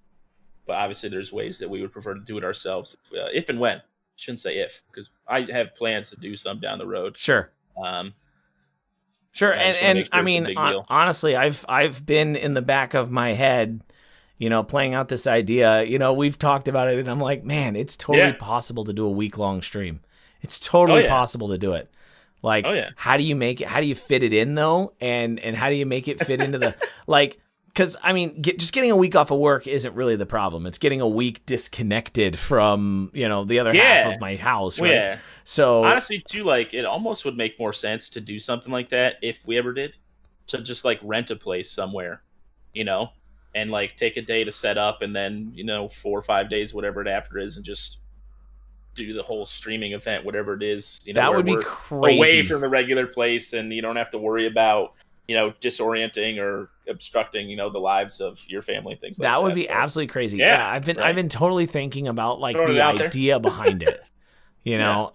obviously there's ways that we would prefer to do it ourselves, if and when. Shouldn't say if, because I have plans to do some down the road. Sure. Sure, and I mean, honestly, I've been in the back of my head, playing out this idea. We've talked about it, and I'm like, man, it's totally possible to do a week-long stream. It's totally possible to do it. Like, how do you make it? How do you fit it in though? And how do you make it fit into the like? Because, I mean, just getting a week off of work isn't really the problem. It's getting a week disconnected from, the other half of my house, right? Yeah. So honestly, too, like, it almost would make more sense to do something like that if we ever did, to just, like, rent a place somewhere, and, like, take a day to set up and then, 4 or 5 days, whatever it after is, and just do the whole streaming event, whatever it is. That would be crazy. Away from the regular place, and you don't have to worry about disorienting or obstructing, the lives of your family, things like that. That would be absolutely crazy. Yeah, I've been totally thinking about like the idea behind it.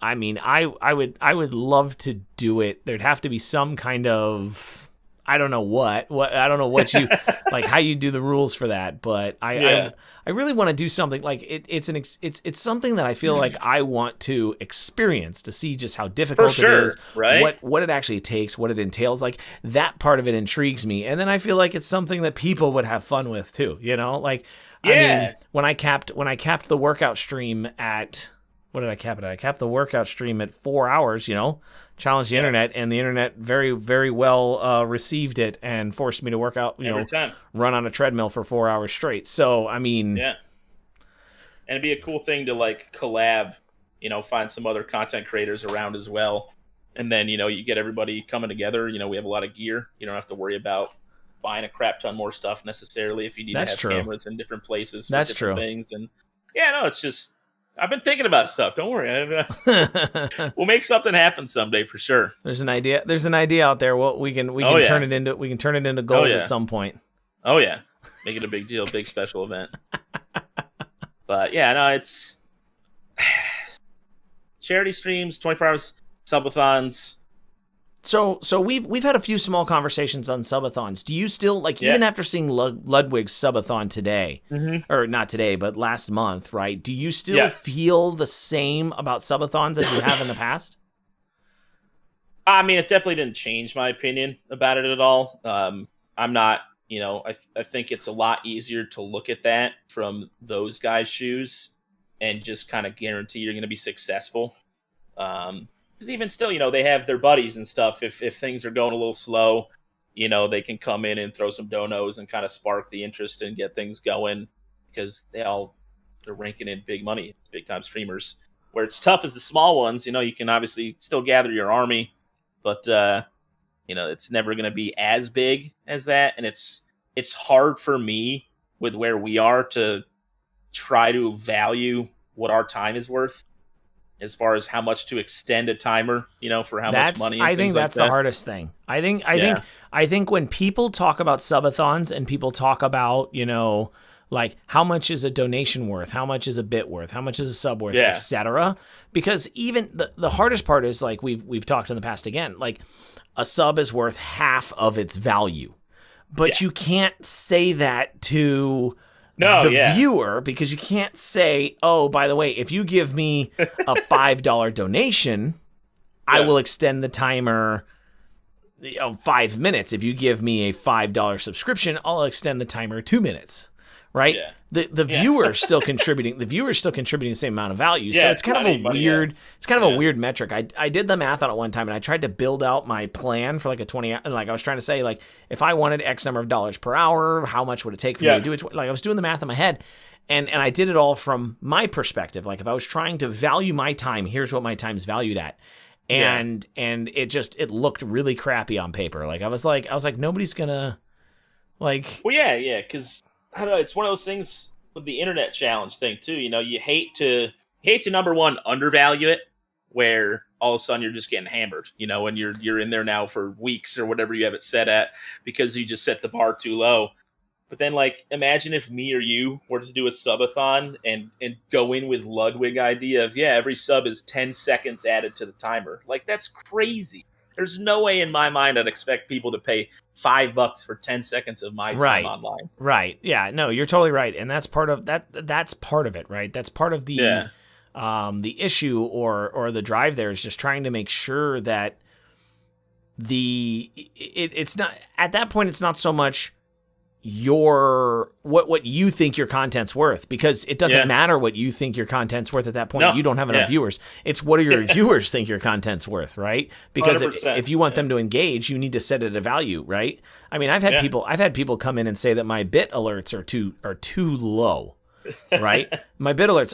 I mean, I would love to do it. There'd have to be some kind of I don't know what you like how you do the rules for that, but I really want to do something like it's something that I feel like I want to experience to see just how difficult it is, right? What it actually takes, what it entails. Like that part of it intrigues me, and then I feel like it's something that people would have fun with too. I mean, when I capped the workout stream at what did I cap it at? I capped the workout stream at 4 hours. Challenged the internet, and the internet very, very well received it and forced me to work out, run on a treadmill for 4 hours straight. So, I mean... Yeah. And it'd be a cool thing to, like, collab, find some other content creators around as well. And then, you get everybody coming together. We have a lot of gear. You don't have to worry about buying a crap ton more stuff necessarily if you need to have cameras in different places for different things. And, it's just... I've been thinking about stuff. Don't worry. We'll make something happen someday for sure. There's an idea. There's an idea out there. Well, we can turn it into gold at some point. Oh yeah, make it a big deal, big special event. But it's charity streams, 24 hours subathons. So we've had a few small conversations on subathons. Do you still even after seeing Ludwig's subathon today, or not today, but last month, right? Do you still feel the same about subathons as you have in the past? I mean, it definitely didn't change my opinion about it at all. I'm not, I think it's a lot easier to look at that from those guys' shoes and just kind of guarantee you're going to be successful. Because even still, they have their buddies and stuff. If things are going a little slow, they can come in and throw some donos and kind of spark the interest and get things going because they're ranking in big money, big time streamers. Where it's tough as the small ones, you can obviously still gather your army, but it's never going to be as big as that. And it's hard for me with where we are to try to value what our time is worth. As far as how much to extend a timer, for how much money. I think that's the hardest thing. I think when people talk about subathons and people talk about, like how much is a donation worth, how much is a bit worth, how much is a sub worth, etc. Because even the hardest part is like we've talked in the past again, like a sub is worth half of its value, but you can't say that to the viewer, because you can't say, oh, by the way, if you give me a $5 donation, I will extend the timer 5 minutes. If you give me a $5 subscription, I'll extend the timer 2 minutes. right? Yeah. The viewer is still contributing. The viewer is still contributing the same amount of value. So it's kind of a weird. It's kind of a weird metric. I did the math on it one time, and I tried to build out my plan for like a 20. Like I was trying to say, like if I wanted X number of dollars per hour, how much would it take for me to do it? Like I was doing the math in my head, and I did it all from my perspective. Like if I was trying to value my time, here's what my time's valued at. And it looked really crappy on paper. Like I was like nobody's gonna like. Well, yeah, because I don't know. It's one of those things with the internet challenge thing too. You know, you hate to number one undervalue it, where all of a sudden you're just getting hammered. You know, and you're in there now for weeks or whatever you have it set at because you just set the bar too low. But then, like, imagine if me or you were to do a subathon and go in with Ludwig idea of, every sub is 10 seconds added to the timer. Like, that's crazy. There's no way in my mind I'd expect people to pay $5 for 10 seconds of my time online. Right. Yeah. No, you're totally right. And that's part of that. That's part of it, right? That's part of the issue or the drive there is just trying to make sure that it's not at that point. It's not so much what you think your content's worth, because it doesn't matter what you think your content's worth at that point. You don't have enough viewers. It's what do your viewers think your content's worth, right? Because if you want them to engage, you need to set it at a value, right? I mean, I've had people come in and say that my bit alerts are too low, right? My bit alerts,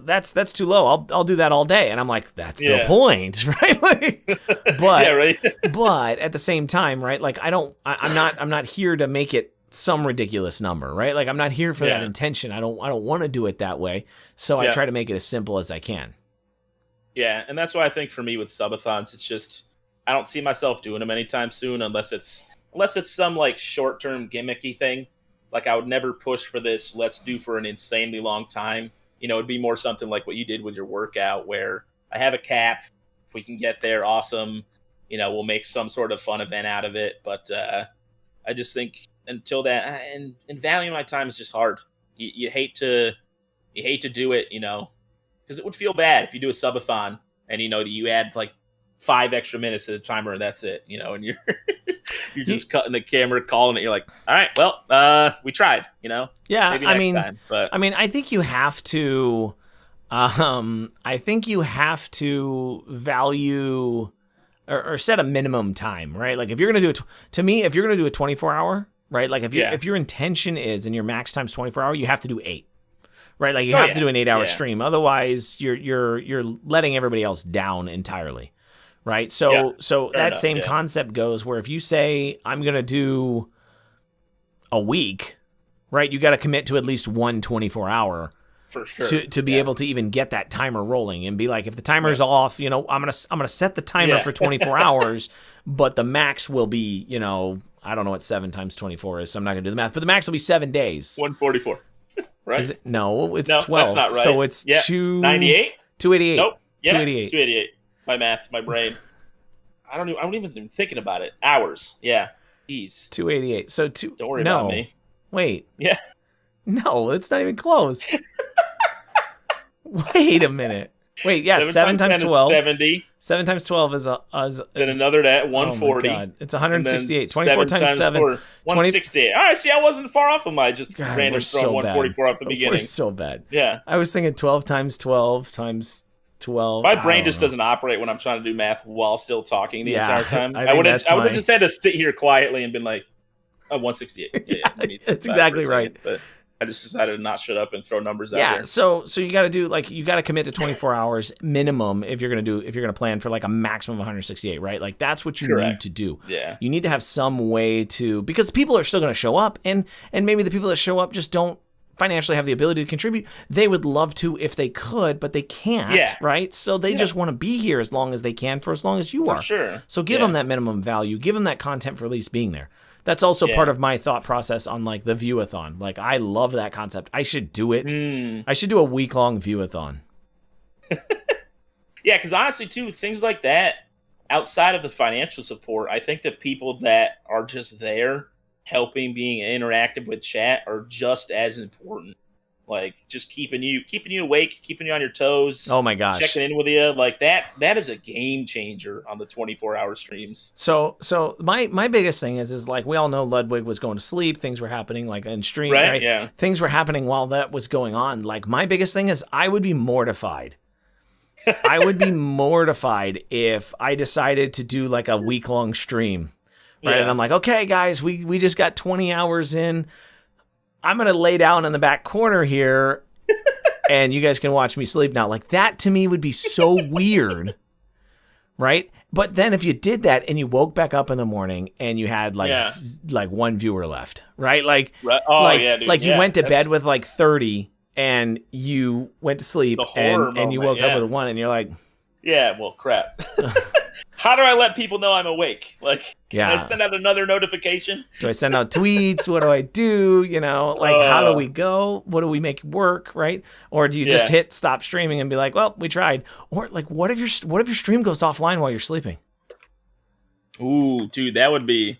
that's too low. I'll do that all day, and I'm like, that's the point, right? Like, but at the same time, right? Like I'm not here to make it some ridiculous number, right? Like I'm not here for that intention. I don't want to do it that way. So I try to make it as simple as I can. Yeah, and that's why I think for me with subathons, it's just I don't see myself doing them anytime soon unless it's some like short-term gimmicky thing. Like I would never push for this, let's do for an insanely long time. You know, it'd be more something like what you did with your workout where I have a cap. If we can get there, awesome. You know, we'll make some sort of fun event out of it. But I just think until that, and valuing my time is just hard. You hate to do it, you know, because it would feel bad if you do a subathon and you know that you add like 5 extra minutes to the timer and that's it, you know, and you're just cutting the camera, calling it. You're like, all right, well, we tried, you know. Yeah, maybe next time, but I think you have to. I think you have to value or set a minimum time, right? Like if you're gonna do it, to me, if you're gonna do a 24-hour, right? Like if your intention is and your max time's 24-hour, you have to do 8, right? Like you have to do an 8-hour stream, otherwise you're letting everybody else down entirely, right? So that same concept goes where if you say I'm gonna do a week, right? You got to commit to at least one 24-hour. For sure. To be able to even get that timer rolling and be like, if the timer's off, you know, I'm gonna set the timer for 24 hours, but the max will be, you know, I don't know what 7 times 24 is, so I'm not gonna do the math, but the max will be 7 days. 144, right? Is it? No, it's 12. That's not right. So it's 298. 288. Nope. Yeah, 288. 288. My math, my brain. I don't even been thinking about it. Hours. Yeah. Jeez. 288. So Don't worry about me. Wait. Yeah. No, it's not even close. Wait a minute. Wait, yeah, 7 times 12. 70. 7 times 12 is then another that 140. Oh my God. It's 168. 24 times 7. 168. All right, see, I wasn't far off of my random throwing 144 off the beginning. We're so bad. Yeah. I was thinking 12 times 12 times 12. My brain just doesn't operate when I'm trying to do math while still talking the entire time. I would have just had to sit here quietly and been like, 168. Yeah, that's exactly right. But I just decided to not shut up and throw numbers out there. So you got to do you got to commit to 24 hours minimum if you're going to plan for like a maximum of 168, right? Like that's what you need to do. Yeah. You need to have some way to, because people are still going to show up and maybe the people that show up just don't financially have the ability to contribute. They would love to if they could, but they can't, right? So they just want to be here as long as they can for as long as you are. For sure. So give them that minimum value, give them that content for at least being there. That's also part of my thought process on like the view-a-thon. Like I love that concept. I should do it. I should do a week-long view-a-thon. Yeah, because honestly, too, things like that, outside of the financial support, I think the people that are just there helping, being interactive with chat are just as important like just keeping you awake, keeping you on your toes. Oh my gosh, checking in with you like that. That is a game changer on the 24-hour streams. So my biggest thing is like we all know Ludwig was going to sleep. Things were happening like in stream, right? Yeah. Things were happening while that was going on. Like my biggest thing is I would be mortified. I would be mortified if I decided to do like a week-long stream, right? Yeah. And I'm like, okay, guys, we just got 20 hours in. I'm going to lay down in the back corner here and you guys can watch me sleep now. Like that to me would be so weird, right? But then if you did that and you woke back up in the morning and you had like one viewer left, right? Like, dude. Like you went to bed with like 30 and you went to sleep and you woke up with one and you're like, yeah, well, crap. How do I let people know I'm awake? Like, can I send out another notification? Do I send out tweets? What do I do? You know, like, how do we go? What do we make work, right? Or do you just hit stop streaming and be like, well, we tried? Or like, what if your stream goes offline while you're sleeping? Ooh, dude, that would be.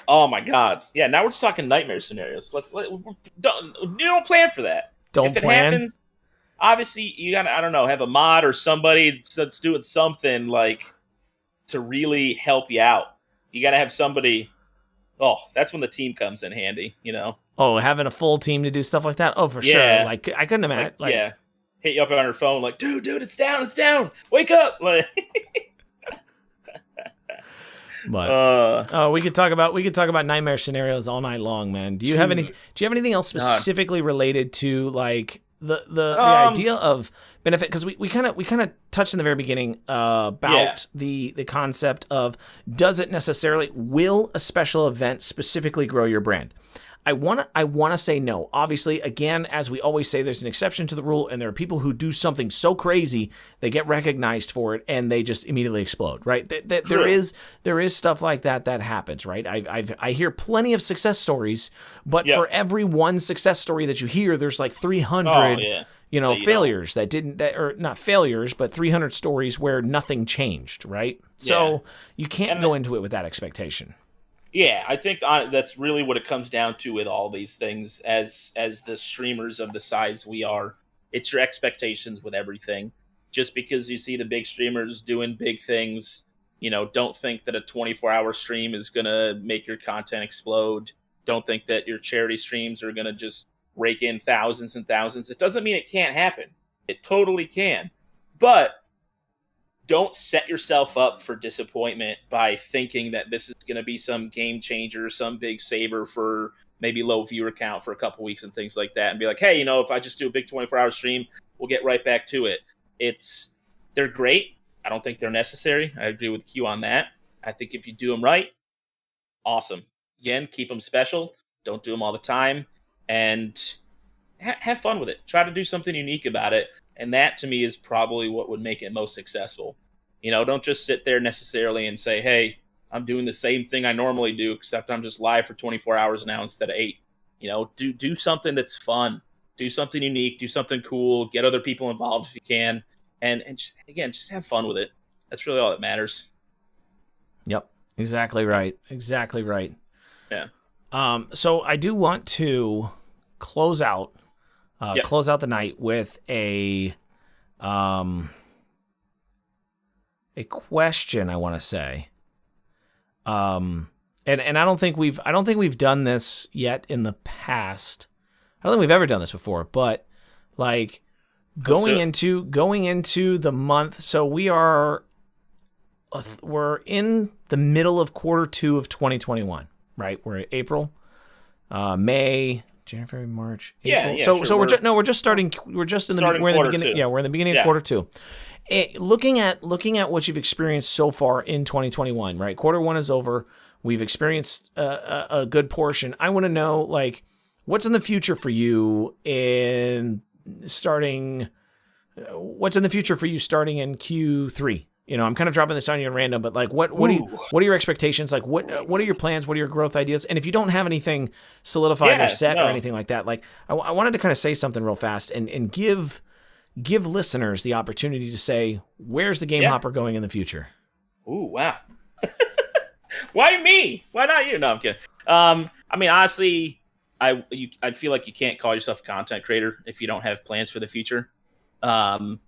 Oh my God! Yeah, now we're just talking nightmare scenarios. You don't plan for that. If it happens, obviously you gotta, I don't know, have a mod or somebody that's doing something like to really help you out. You gotta have somebody. Oh, that's when the team comes in handy, you know. Oh, having a full team to do stuff like that. Oh, for sure. Like I couldn't imagine. Hit you up on her phone, like, dude, it's down, wake up, like. But we could talk about nightmare scenarios all night long, man. Do you have anything else specifically related to like the idea of benefit? Because we kind of touched in the very beginning about the concept of will a special event specifically grow your brand? I wanna say no. Obviously, again, as we always say, there's an exception to the rule, and there are people who do something so crazy they get recognized for it and they just immediately explode. Right? There is stuff like that happens. Right? I hear plenty of success stories, but for every one success story that you hear, there's like 300. Failures or not failures, but 300 stories where nothing changed. Right? So you can't go into it with that expectation. Yeah, I think that's really what it comes down to with all these things. As the streamers of the size we are, it's your expectations with everything. Just because you see the big streamers doing big things, don't think that a 24-hour stream is going to make your content explode. Don't think that your charity streams are going to just rake in thousands and thousands. It doesn't mean it can't happen. It totally can. But don't set yourself up for disappointment by thinking that this is going to be some game changer, some big saver for maybe low viewer count for a couple weeks and things like that. And be like, hey, if I just do a big 24-hour stream, we'll get right back to it. They're great. I don't think they're necessary. I agree with Q on that. I think if you do them right, awesome. Again, keep them special. Don't do them all the time. And have fun with it. Try to do something unique about it. And that, to me, is probably what would make it most successful. Don't just sit there necessarily and say, hey, I'm doing the same thing I normally do, except I'm just live for 24 hours now instead of 8. Do something that's fun. Do something unique. Do something cool. Get other people involved if you can. And just have fun with it. That's really all that matters. Yep. Exactly right. Yeah. So I do want to close out the night with a question, I want to say. And I don't think we've done this yet in the past. I don't think we've ever done this before, but like going into the month, so we're in the middle of quarter 2 of 2021, right? We're in April, May, January, March, April. We're just starting. We're just in the beginning. Yeah, we're in the beginning of quarter 2. Looking at what you've experienced so far in 2021, right? Quarter 1 is over. We've experienced a good portion. I want to know, like, what's in the future for you starting in Q3? I'm kind of dropping this on you at random, but like, what are your expectations? Like, what are your plans? What are your growth ideas? And if you don't have anything solidified or set or anything like that, like, I wanted to kind of say something real fast and give listeners the opportunity to say, where's the Game Hopper going in the future? Ooh, wow. Why me? Why not you? No, I'm kidding. I mean, honestly, I feel like you can't call yourself a content creator if you don't have plans for the future. And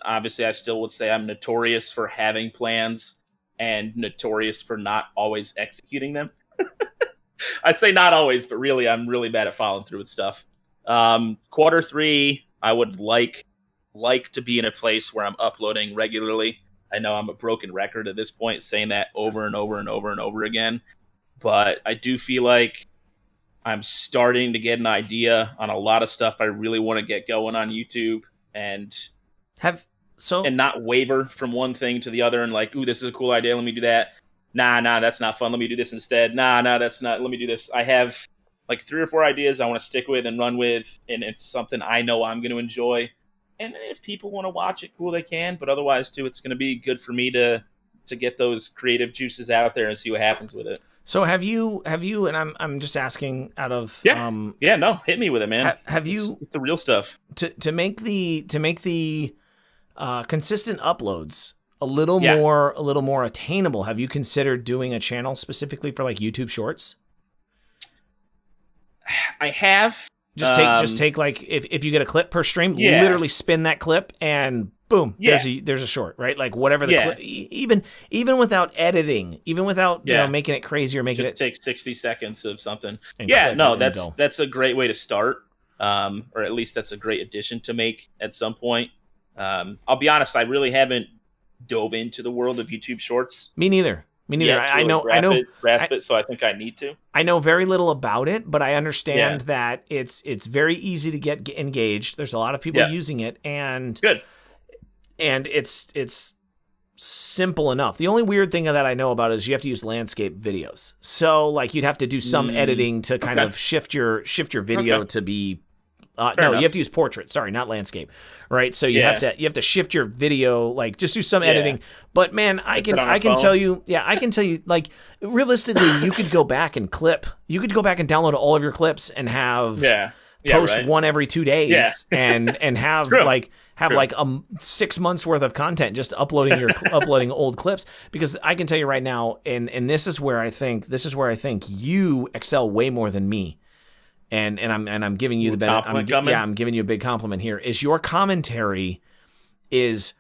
obviously, I still would say I'm notorious for having plans and notorious for not always executing them. I say not always, but really, I'm really bad at following through with stuff. Q3, I would like to be in a place where I'm uploading regularly. I know I'm a broken record at this point, saying that over and over and over and over again. But I do feel like I'm starting to get an idea on a lot of stuff I really want to get going on YouTube and not waver from one thing to the other and like, ooh, this is a cool idea. Let me do that. Nah, that's not fun. Let me do this instead. Nah, that's not. Let me do this. I have like 3 or 4 ideas I want to stick with and run with, and it's something I know I'm going to enjoy. And if people want to watch it, cool, they can. But otherwise, too, it's going to be good for me to get those creative juices out there and see what happens with it. So have you? And I'm just asking out of no, hit me with it, man. Have you it's the real stuff to make the consistent uploads a little more attainable? Have you considered doing a channel specifically for like YouTube Shorts? I have. Just take like if you get a clip per stream, literally spin that clip and boom, there's a short, right? Like whatever the clip, even without editing, even without making it crazy or making just take 60 seconds of something. That's that's a great way to start, or at least that's a great addition to make at some point. I'll be honest, I really haven't dove into the world of YouTube Shorts. Me neither. I know. Grasp it. So I think I need to. I know very little about it, but I understand that it's very easy to get engaged. There's a lot of people using it, and good. And it's simple enough. The only weird thing that I know about is you have to use landscape videos. So like you'd have to do some editing to kind of shift your video to be. You have to use portrait. Sorry, not landscape. Right, so you have to shift your video, like just do some editing. But man, I can tell you, like realistically, you could go back and download all of your clips and have post one every 2 days and have like 6 months worth of content just uploading old clips. Because I can tell you right now, and this is where I think you excel way more than me. And I'm giving you the benefit. I'm giving you a big compliment here. Is your commentary is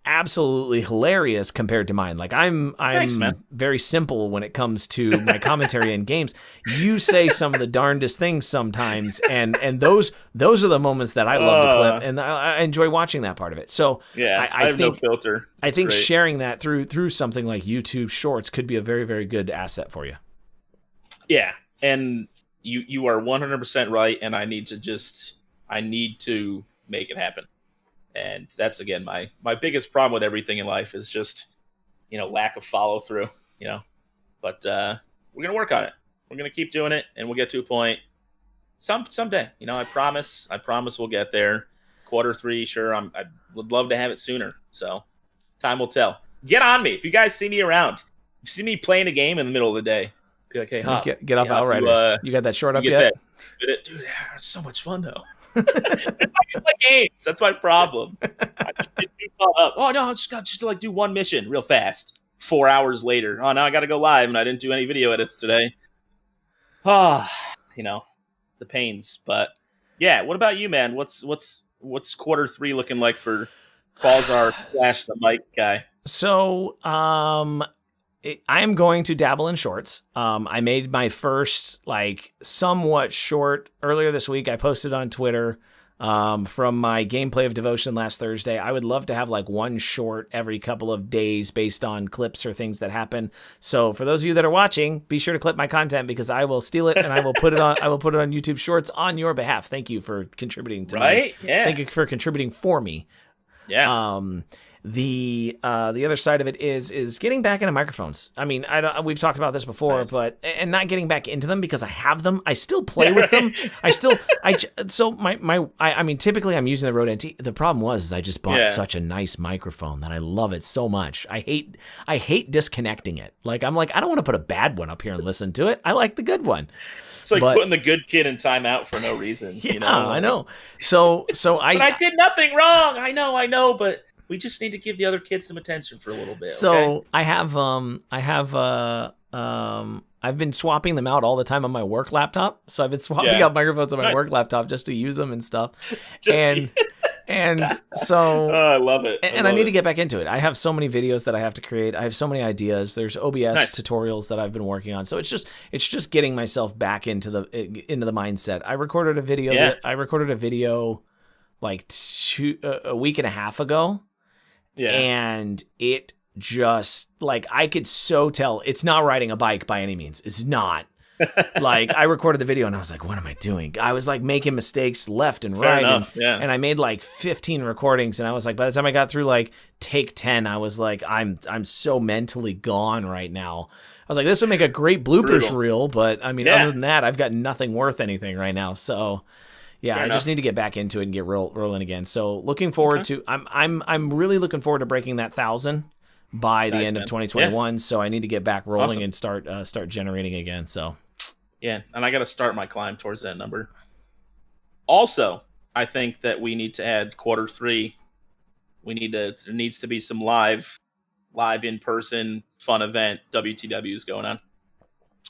absolutely hilarious compared to mine. Like I'm Thanks, very simple when it comes to my commentary in games. You say some of the darndest things sometimes, and those are the moments that I love the clip, and I enjoy watching that part of it. So I have think, no filter. I think sharing that through something like YouTube Shorts could be a very, very good asset for you. Yeah, and you are 100% right, and I need to make it happen. And that's, again, my biggest problem with everything in life is just, lack of follow through, but we're going to work on it. We're going to keep doing it, and we'll get to a point someday, I promise we'll get there. Q3, sure. I would love to have it sooner. So time will tell. Get on me. If you guys see me around, if you see me playing a game in the middle of the day, be like, hey, Hop, get off Outriders. You got that short up yet? Dude, it's so much fun though. I play games. That's my problem. I just get up. Oh no, I just got to like do one mission real fast. 4 hours later, oh now I got to go live, and I didn't do any video edits today. The pains. But yeah, what about you, man? What's Q3 looking like for Balzar / the Mike guy? So, I am going to dabble in shorts. I made my first somewhat short earlier this week. I posted on Twitter from my gameplay of Devotion last Thursday. I would love to have one short every couple of days based on clips or things that happen. So for those of you that are watching, be sure to clip my content because I will steal it and I will put it on. I will put it on YouTube Shorts on your behalf. Thank you for contributing to me. Yeah. Thank you for contributing for me. Yeah. The other side of it is getting back into microphones. I mean, we've talked about this before, nice. But not getting back into them because I have them. I still play with them. Typically I'm using the Rode NT. The problem was I just bought such a nice microphone that I love it so much. I hate disconnecting it. I don't want to put a bad one up here and listen to it. I like the good one. It's putting the good kid in timeout for no reason. Yeah, I know. So I did nothing wrong. I know, but we just need to give the other kids some attention for a little bit. So okay? I have I've been swapping them out all the time on my work laptop. So I've been swapping out microphones on my work laptop just to use them and stuff. And so I love it. I need to get back into it. I have so many videos that I have to create. I have so many ideas. There's OBS tutorials that I've been working on. So it's just getting myself back into the mindset. I recorded a video like a week and a half ago. Yeah. And it just like I could so tell it's not riding a bike by any means. It's not. Like I recorded the video and I was like, what am I doing? I was like making mistakes left and right. And I made like 15 recordings and I was like, by the time I got through like take 10, I was like, I'm so mentally gone right now. I was like, this would make a great bloopers reel, but I mean, other than that, I've got nothing worth anything right now. So yeah, I just need to get back into it and get rolling again. So looking forward to I'm really looking forward to breaking that 1,000 by the end of 2021. So I need to get back rolling and start generating again. So yeah, and I got to start my climb towards that number. Also, I think that we need to add quarter 3. There needs to be some live in person fun event WTWs going on.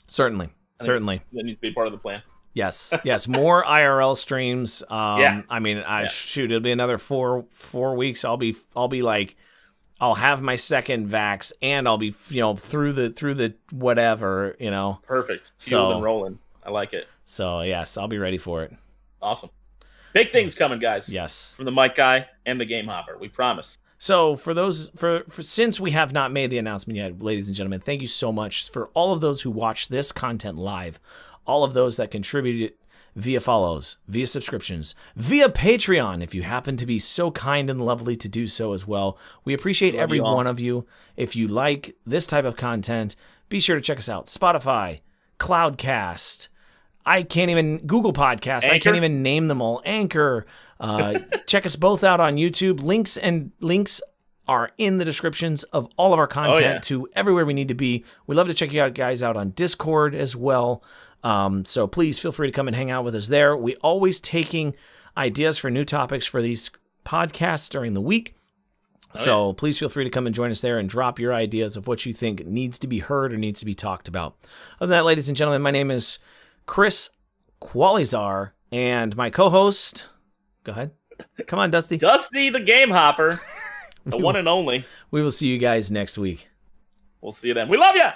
Certainly. That needs to be part of the plan. Yes, more IRL streams. I mean, shoot, it'll be another 4 weeks. I'll be like, I'll have my second vax and I'll be, through the whatever, Perfect. Fueled and rolling. I like it. So yes, I'll be ready for it. Awesome. Big things coming, guys. Yes. From the Mike Guy and the Game Hopper. We promise. So since we have not made the announcement yet, ladies and gentlemen, thank you so much for all of those who watch this content live, all of those that contributed via follows, via subscriptions, via Patreon, if you happen to be so kind and lovely to do so as well. We appreciate every one of you. If you like this type of content, be sure to check us out. Spotify, Cloudcast, Google Podcasts. Anchor. I can't even name them all. Anchor. Check us both out on YouTube. Links are in the descriptions of all of our content to everywhere we need to be. We'd love to check you guys out on Discord as well. So please feel free to come and hang out with us there. We always taking ideas for new topics for these podcasts during the week. So please feel free to come and join us there and drop your ideas of what you think needs to be heard or needs to be talked about. Other than that, ladies and gentlemen, my name is Chris Qualizar and my co-host, go ahead. Come on, Dusty. Dusty the Game Hopper, the one and only. We will see you guys next week. We'll see you then. We love you.